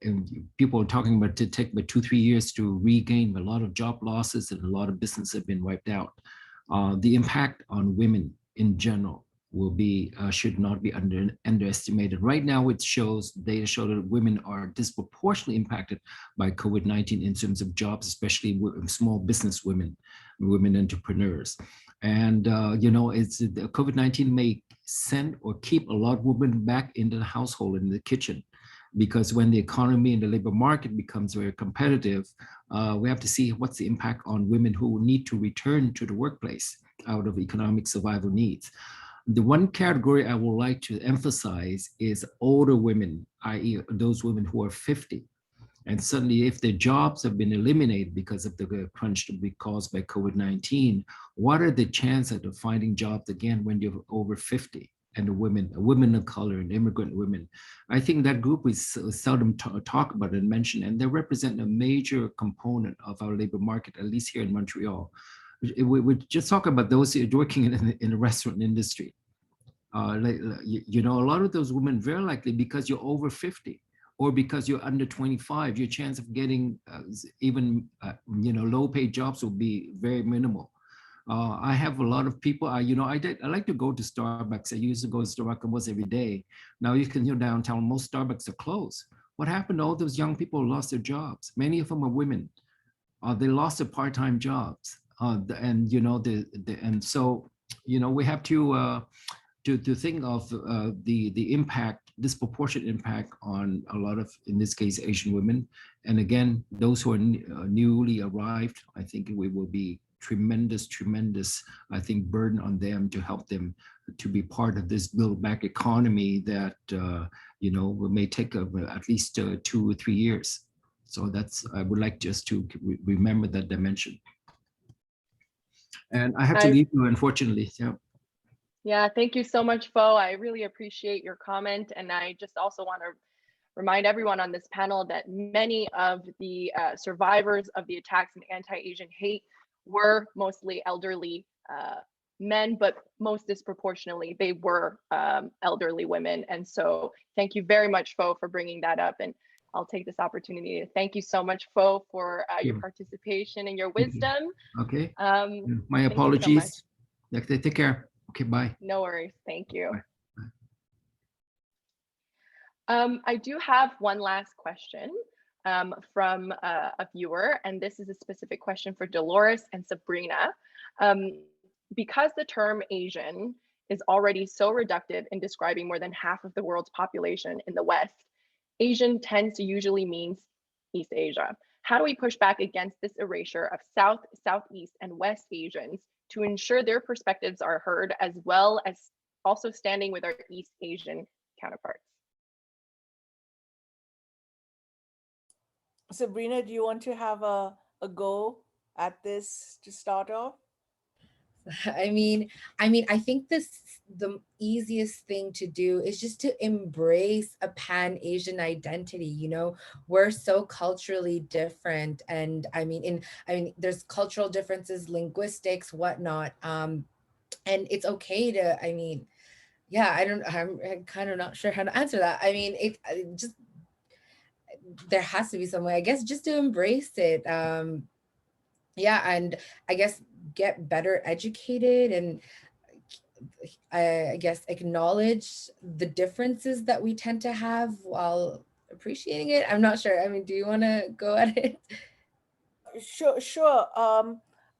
And people are talking about to take about 2-3 years to regain. A lot of job losses and a lot of business have been wiped out. The impact on women in general will be should not be underestimated. Right now, data show that women are disproportionately impacted by COVID-19 in terms of jobs, especially small business women entrepreneurs. And you know, it's COVID-19 may send or keep a lot of women back into the household, in the kitchen, because when the economy and the labor market becomes very competitive, we have to see what's the impact on women who need to return to the workplace out of economic survival needs. The one category I would like to emphasize is older women, i.e. those women who are 50. And suddenly, if their jobs have been eliminated because of the crunch to be caused by COVID-19, what are the chances of finding jobs again when you're over 50? and the women of color and immigrant women. I think that group we seldom talk about and mention, and they represent a major component of our labor market, at least here in Montreal. We just talk about those working in the restaurant industry. You know, a lot of those women, very likely because you're over 50 or because you're under 25, your chance of getting even, you know, low paid jobs will be very minimal. I have a lot of people, you know, I like to go to Starbucks. I used to go to Starbucks almost every day. Now you can hear downtown, most Starbucks are closed. What happened to all those young people who lost their jobs? Many of them are women. They lost their part-time jobs. And, you know, and so, you know, we have to think of the impact, disproportionate impact on a lot of, in this case, Asian women. And again, those who are newly arrived, I think we will be tremendous, I think, burden on them to help them to be part of this build back economy that, you know, may take at least 2 or 3 years. So that's, I would like just to remember that dimension. And I have to leave you, unfortunately. Yeah. Yeah, thank you so much, Fo. I really appreciate your comment. And I just also want to remind everyone on this panel that many of the survivors of the attacks and anti-Asian hate were mostly elderly men, but most disproportionately, they were elderly women. And so thank you very much, Fo, for bringing that up. And I'll take this opportunity to thank you so much, Fo, for your participation and your wisdom. Okay. My My apologies. Take care. Okay, bye. No worries. Thank you. Bye. I do have one last question from a viewer, and this is a specific question for Dolores and Sabrina. Because the term Asian is already so reductive in describing more than half of the world's population in the West, Asian tends to usually mean East Asia. How do we push back against this erasure of South, Southeast, and West Asians to ensure their perspectives are heard, as well as also standing with our East Asian counterparts? Sabrina, do you want to have a go at this to start off? I mean, I think the easiest thing to do is just to embrace a pan-Asian identity. You know, we're so culturally different, and I mean, there's cultural differences, linguistics, whatnot, and it's okay to. I mean, yeah, I'm kind of not sure how to answer that. I mean, it just there has to be some way, I guess, just to embrace it. Yeah, and I guess get better educated and I guess acknowledge the differences that we tend to have while appreciating it. I'm not sure. I mean, do you want to go at it? Sure.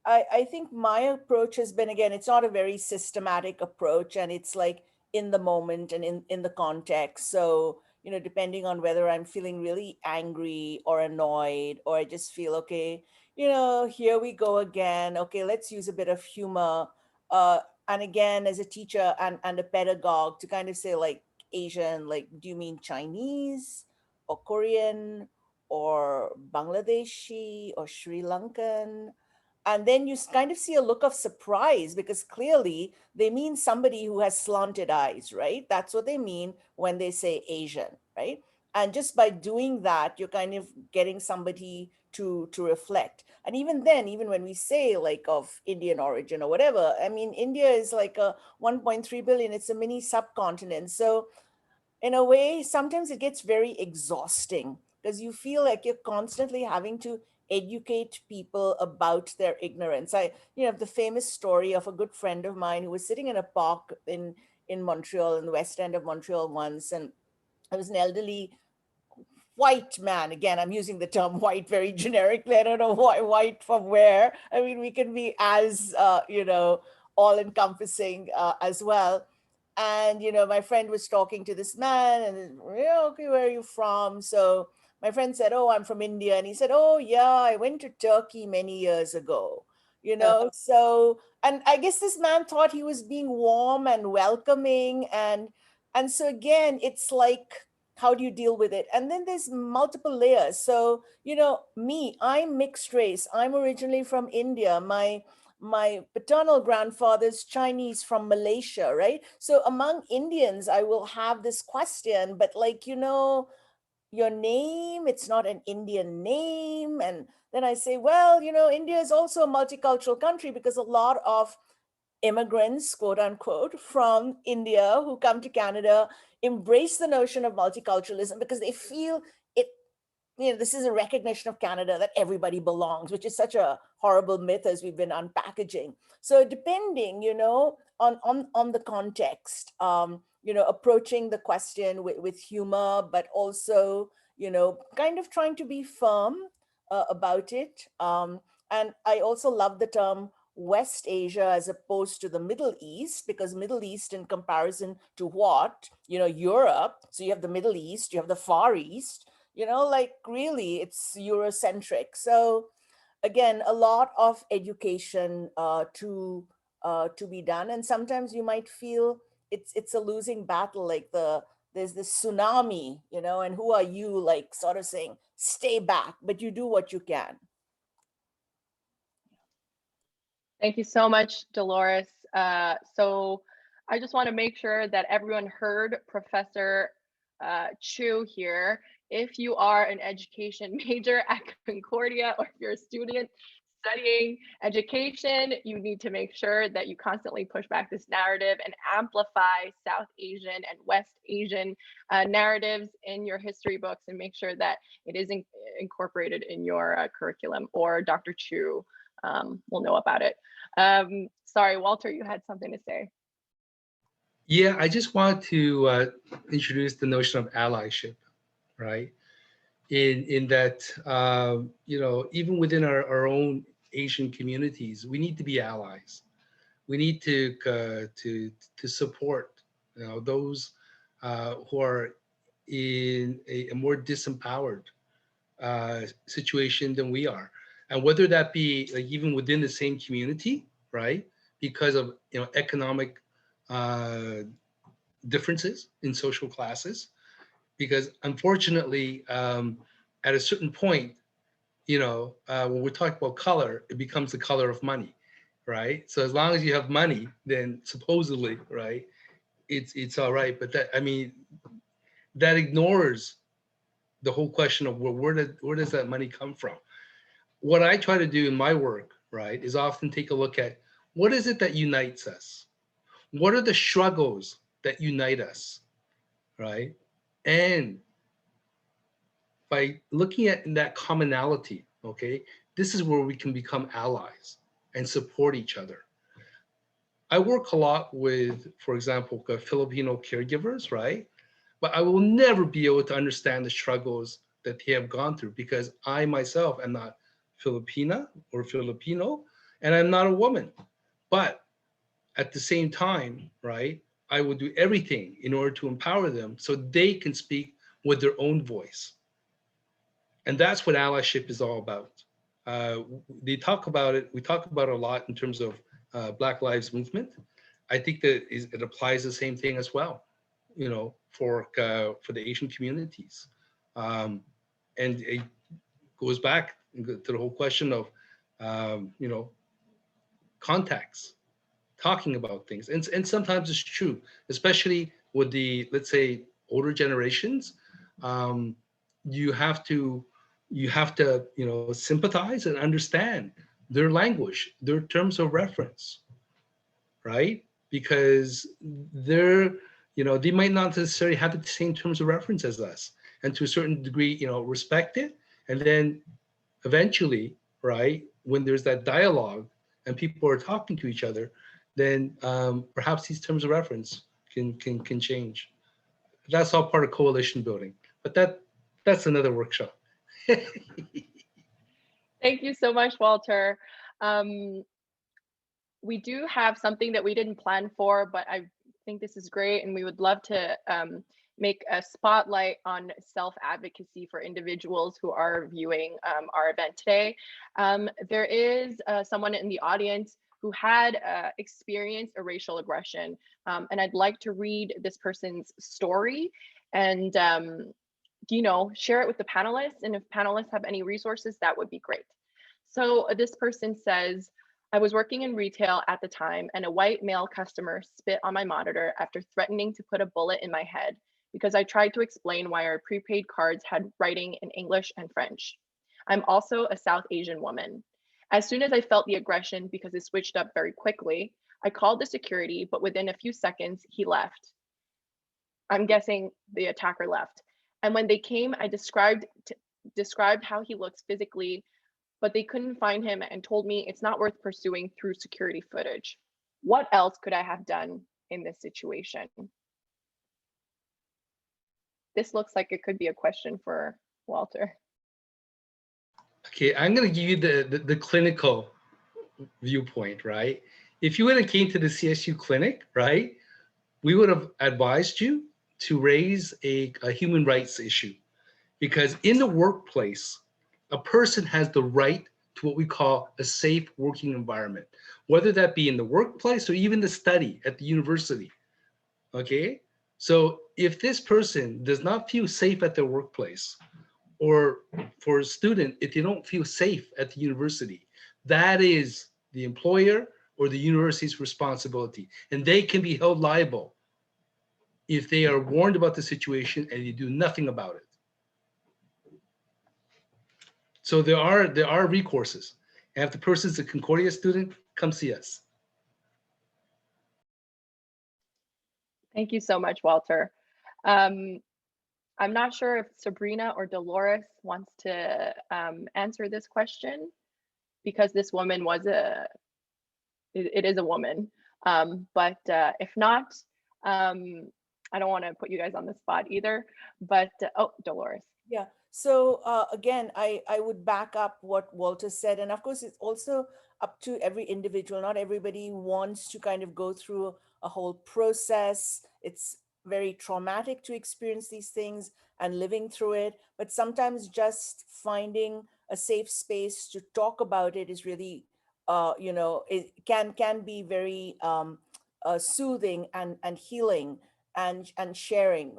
I think my approach has been, again, it's not a very systematic approach, and it's like in the moment and in the context. So, you know, depending on whether I'm feeling really angry or annoyed, or I just feel, okay, you know, here we go again. Okay, let's use a bit of humor. And again, as a teacher and a pedagogue, to kind of say, like, Asian, like, do you mean Chinese or Korean or Bangladeshi or Sri Lankan? And then you kind of see a look of surprise, because clearly they mean somebody who has slanted eyes, right? That's what they mean when they say Asian, right? And just by doing that, you're kind of getting somebody to reflect. And even then, even when we say like of Indian origin or whatever, I mean, India is like a 1.3 billion, it's a mini subcontinent. So in a way, sometimes it gets very exhausting, because you feel like you're constantly having to educate people about their ignorance. The famous story of a good friend of mine who was sitting in a park in Montreal, in the west end of Montreal once, and there was an elderly white man. Again, I'm using the term white very generically. I don't know why white from where. I mean, we can be as, all encompassing as well. And, my friend was talking to this man and, okay, where are you from? So my friend said, oh, I'm from India. And he said, oh, yeah, I went to Turkey many years ago, So, and I guess this man thought he was being warm and welcoming. And so again, it's like, how do you deal with it? And then there's multiple layers. So, I'm mixed race. I'm originally from India. My my paternal grandfather's Chinese from Malaysia, right? So among Indians, I will have this question, but like, you know, your name, it's not an Indian name. And then I say, well, you know, India is also a multicultural country because a lot of immigrants, quote unquote, from India who come to Canada embrace the notion of multiculturalism because they feel it, you know, this is a recognition of Canada that everybody belongs, which is such a horrible myth as we've been unpackaging. So depending, you know, on the context, you know, approaching the question with humor, but also, you know, kind of trying to be firm about it. And I also love the term West Asia as opposed to the Middle East, because Middle East in comparison to what? You know, Europe. So you have the Middle East, you have the Far East, you know, like really it's Eurocentric. So again, a lot of education to be done. And sometimes you might feel it's a losing battle, like there's this tsunami, you know, and who are you, like sort of saying, stay back, but you do what you can. Thank you so much, Dolores. So I just want to make sure that everyone heard Professor Chew here. If you are an education major at Concordia, or if you're a student studying education, you need to make sure that you constantly push back this narrative and amplify South Asian and West Asian narratives in your history books, and make sure that it is incorporated in your curriculum, or Dr. Chew will know about it. Sorry, Walter, you had something to say. Yeah, I just want to introduce the notion of allyship, right? In that, you know, even within our own Asian communities, we need to be allies. We need to support, you know, those who are in a more disempowered situation than we are, and whether that be like even within the same community, right? Because of, you know, economic differences in social classes. Because unfortunately, at a certain point, you know, when we're talking about color, it becomes the color of money, right? So as long as you have money, then supposedly, right, it's all right. But that, I mean, that ignores the whole question of where does that money come from? What I try to do in my work, right, is often take a look at what is it that unites us? What are the struggles that unite us, right? And by looking at that commonality, okay, this is where we can become allies and support each other. I work a lot with, for example, Filipino caregivers, right? But I will never be able to understand the struggles that they have gone through because I myself am not Filipina or Filipino, and I'm not a woman. But at the same time, right, I will do everything in order to empower them so they can speak with their own voice. And that's what allyship is all about. They talk about it, we talk about it a lot in terms of Black Lives Movement. I think that it applies the same thing as well, you know, for the Asian communities. And it goes back to the whole question of, you know, contacts, talking about things. And sometimes it's true, especially with the, let's say, older generations. You have to, you know, sympathize and understand their language, their terms of reference, right? Because they're, you know, they might not necessarily have the same terms of reference as us, and to a certain degree, you know, respect it. And then eventually, right, when there's that dialogue and people are talking to each other, then perhaps these terms of reference can change. That's all part of coalition building, but that's another workshop. Thank you so much, Walter. We do have something that we didn't plan for, but I think this is great, and we would love to make a spotlight on self-advocacy for individuals who are viewing our event today. There is someone in the audience who had experienced a racial aggression, and I'd like to read this person's story and you know, share it with the panelists, and if panelists have any resources, that would be great. So this person says, I was working in retail at the time, and a white male customer spit on my monitor after threatening to put a bullet in my head because I tried to explain why our prepaid cards had writing in English and French. I'm also a South Asian woman. As soon as I felt the aggression, because it switched up very quickly, I called the security, but within a few seconds, he left. I'm guessing the attacker left. And when they came, I described how he looks physically, but they couldn't find him and told me it's not worth pursuing through security footage. What else could I have done in this situation? This looks like it could be a question for Walter. Okay, I'm going to give you the clinical viewpoint, right? If you would have came to the CSU clinic, right, we would have advised you to raise a human rights issue, because in the workplace, a person has the right to what we call a safe working environment, whether that be in the workplace or even the study at the university, okay? So if this person does not feel safe at their workplace, or for a student, if they don't feel safe at the university, that is the employer or the university's responsibility, and they can be held liable if they are warned about the situation and you do nothing about it. So there are recourses. And if the person's a Concordia student, come see us. Thank you so much, Walter. I'm not sure if Sabrina or Dolores wants to answer this question, because this woman was it is a woman. But if not, I don't want to put you guys on the spot either, but oh, Dolores. Yeah. So again, I would back up what Walter said. And of course, it's also up to every individual. Not everybody wants to kind of go through a whole process. It's very traumatic to experience these things and living through it. But sometimes just finding a safe space to talk about it is really, it can be very soothing and healing and sharing,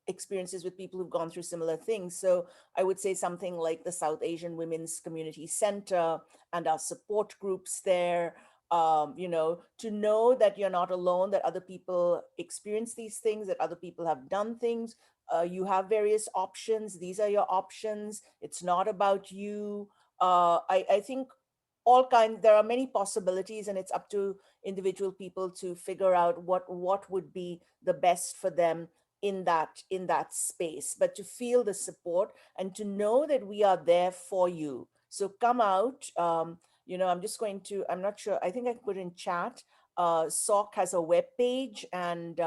experiences with people who've gone through similar things. So I would say something like the South Asian Women's Community Center and our support groups there, to know that you're not alone, that other people experience these things, that other people have done things. You have various options. These are your options. It's not about you. I think there are many possibilities, and it's up to individual people to figure out what would be the best for them in that space, but to feel the support and to know that we are there for you. So come out. I'm not sure, I think I put in chat, SOC has a web page, and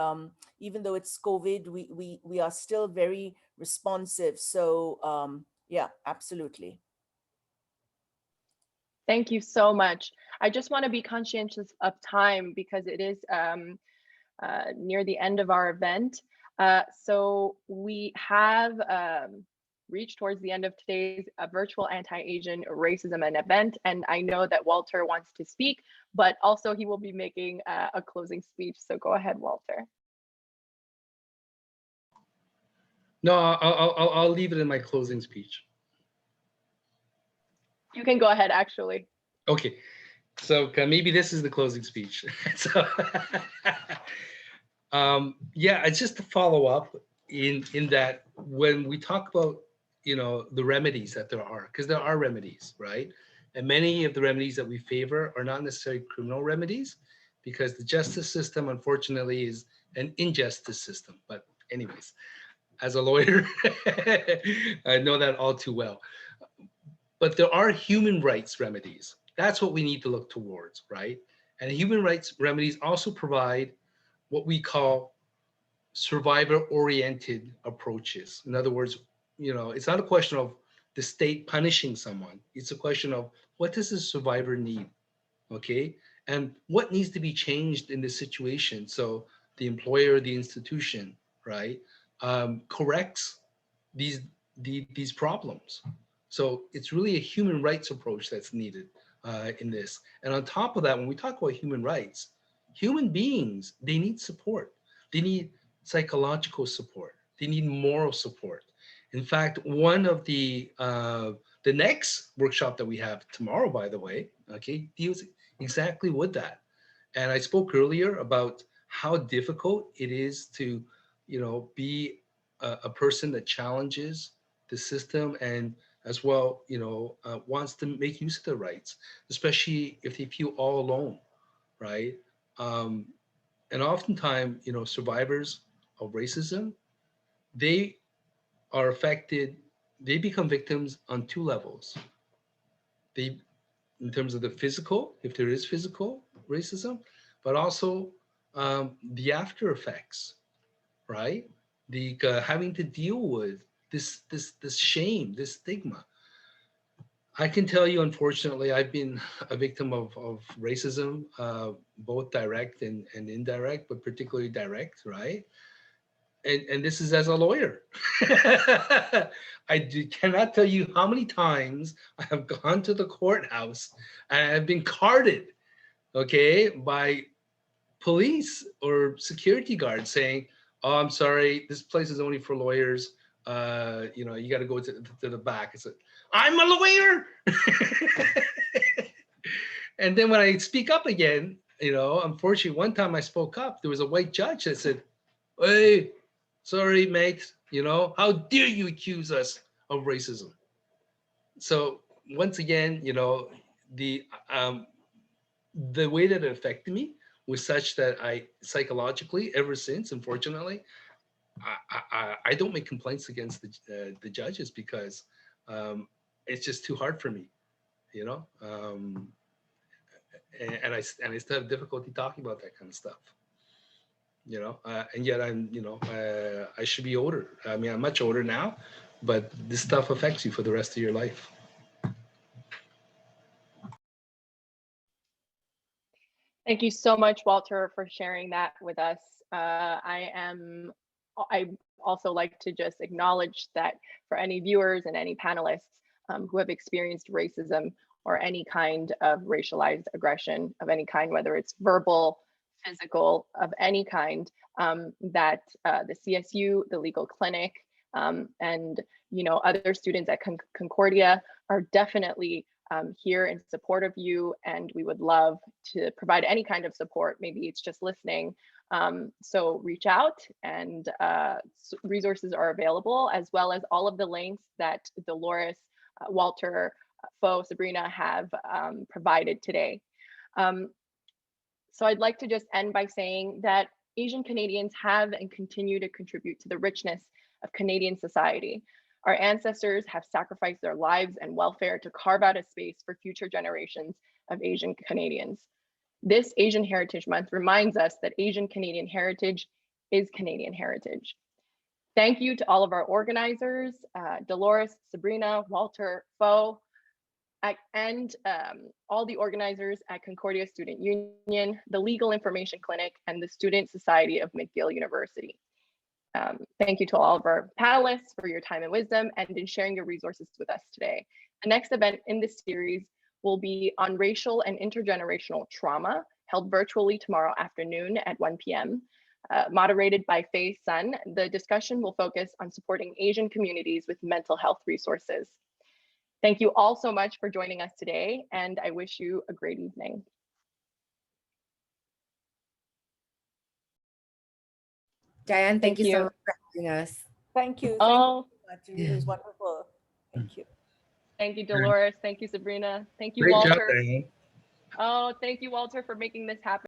even though it's COVID, we are still very responsive. So yeah, absolutely. Thank you so much. I just want to be conscientious of time because it is near the end of our event. So we have reached towards the end of today's virtual anti-Asian racism and event. And I know that Walter wants to speak, but also he will be making a closing speech. So go ahead, Walter. No, I'll leave it in my closing speech. You can go ahead, actually. Okay, so maybe this is the closing speech. So, yeah, it's just to follow up in that when we talk about, the remedies that there are, because there are remedies, right? And many of the remedies that we favor are not necessarily criminal remedies, because the justice system, unfortunately, is an injustice system. But anyways, as a lawyer, I know that all too well. But there are human rights remedies. That's what we need to look towards, right? And human rights remedies also provide what we call survivor-oriented approaches. In other words, it's not a question of the state punishing someone. It's a question of what does the survivor need, okay? And what needs to be changed in this situation so the employer, the institution, right, corrects these problems. So it's really a human rights approach that's needed in this. And on top of that, when we talk about human rights, human beings, they need support. They need psychological support. They need moral support. In fact, one of the The next workshop that we have tomorrow, by the way, okay, deals exactly with that. And I spoke earlier about how difficult it is to, be a person that challenges the system and as well, wants to make use of their rights, especially if they feel all alone, right? And oftentimes, survivors of racism, they are affected, they become victims on two levels. They, in terms of the physical, if there is physical racism, but also the after effects, right? The having to deal with this shame, this stigma. I can tell you, unfortunately, I've been a victim of racism, both direct and indirect, but particularly direct, right? And this is as a lawyer. Cannot tell you how many times I have gone to the courthouse and I've been carded, okay, by police or security guards saying, "Oh, I'm sorry, this place is only for lawyers. You got to go to the back." I said, "I'm a lawyer." And then when I speak up again, unfortunately, one time I spoke up, there was a white judge that said, "Hey, sorry, mate, how dare you accuse us of racism?" So once again, the way that it affected me was such that I psychologically, ever since, unfortunately, I don't make complaints against the judges because it's just too hard for me, and I still have difficulty talking about that kind of stuff. And yet I'm, I should be older. I mean, I'm much older now, but this stuff affects you for the rest of your life. Thank you so much, Walter, for sharing that with us. I also like to just acknowledge that for any viewers and any panelists who have experienced racism or any kind of racialized aggression of any kind, whether it's verbal, physical, of any kind, that the CSU, the Legal Clinic, and other students at Concordia are definitely here in support of you, and we would love to provide any kind of support. Maybe it's just listening. So reach out, and resources are available, as well as all of the links that Dolores, Walter, Fo, Sabrina have provided today. So I'd like to just end by saying that Asian Canadians have and continue to contribute to the richness of Canadian society. Our ancestors have sacrificed their lives and welfare to carve out a space for future generations of Asian Canadians. This Asian Heritage Month reminds us that Asian Canadian heritage is Canadian heritage. Thank you to all of our organizers, Dolores, Sabrina, Walter, Fo, and all the organizers at Concordia Student Union, the Legal Information Clinic, and the Student Society of McGill University. Thank you to all of our panelists for your time and wisdom and in sharing your resources with us today. The next event in this series will be on racial and intergenerational trauma, held virtually tomorrow afternoon at 1 p.m. Moderated by Faye Sun. The discussion will focus on supporting Asian communities with mental health resources. Thank you all so much for joining us today, and I wish you a great evening. Diane, thank you so much for having us. Thank you. Oh, Thank you so much. It was wonderful. Thank you. thank you, Dolores. Thank you, Sabrina. Thank you, Great Walter. job, Diane. Oh, thank you, Walter, for making this happen.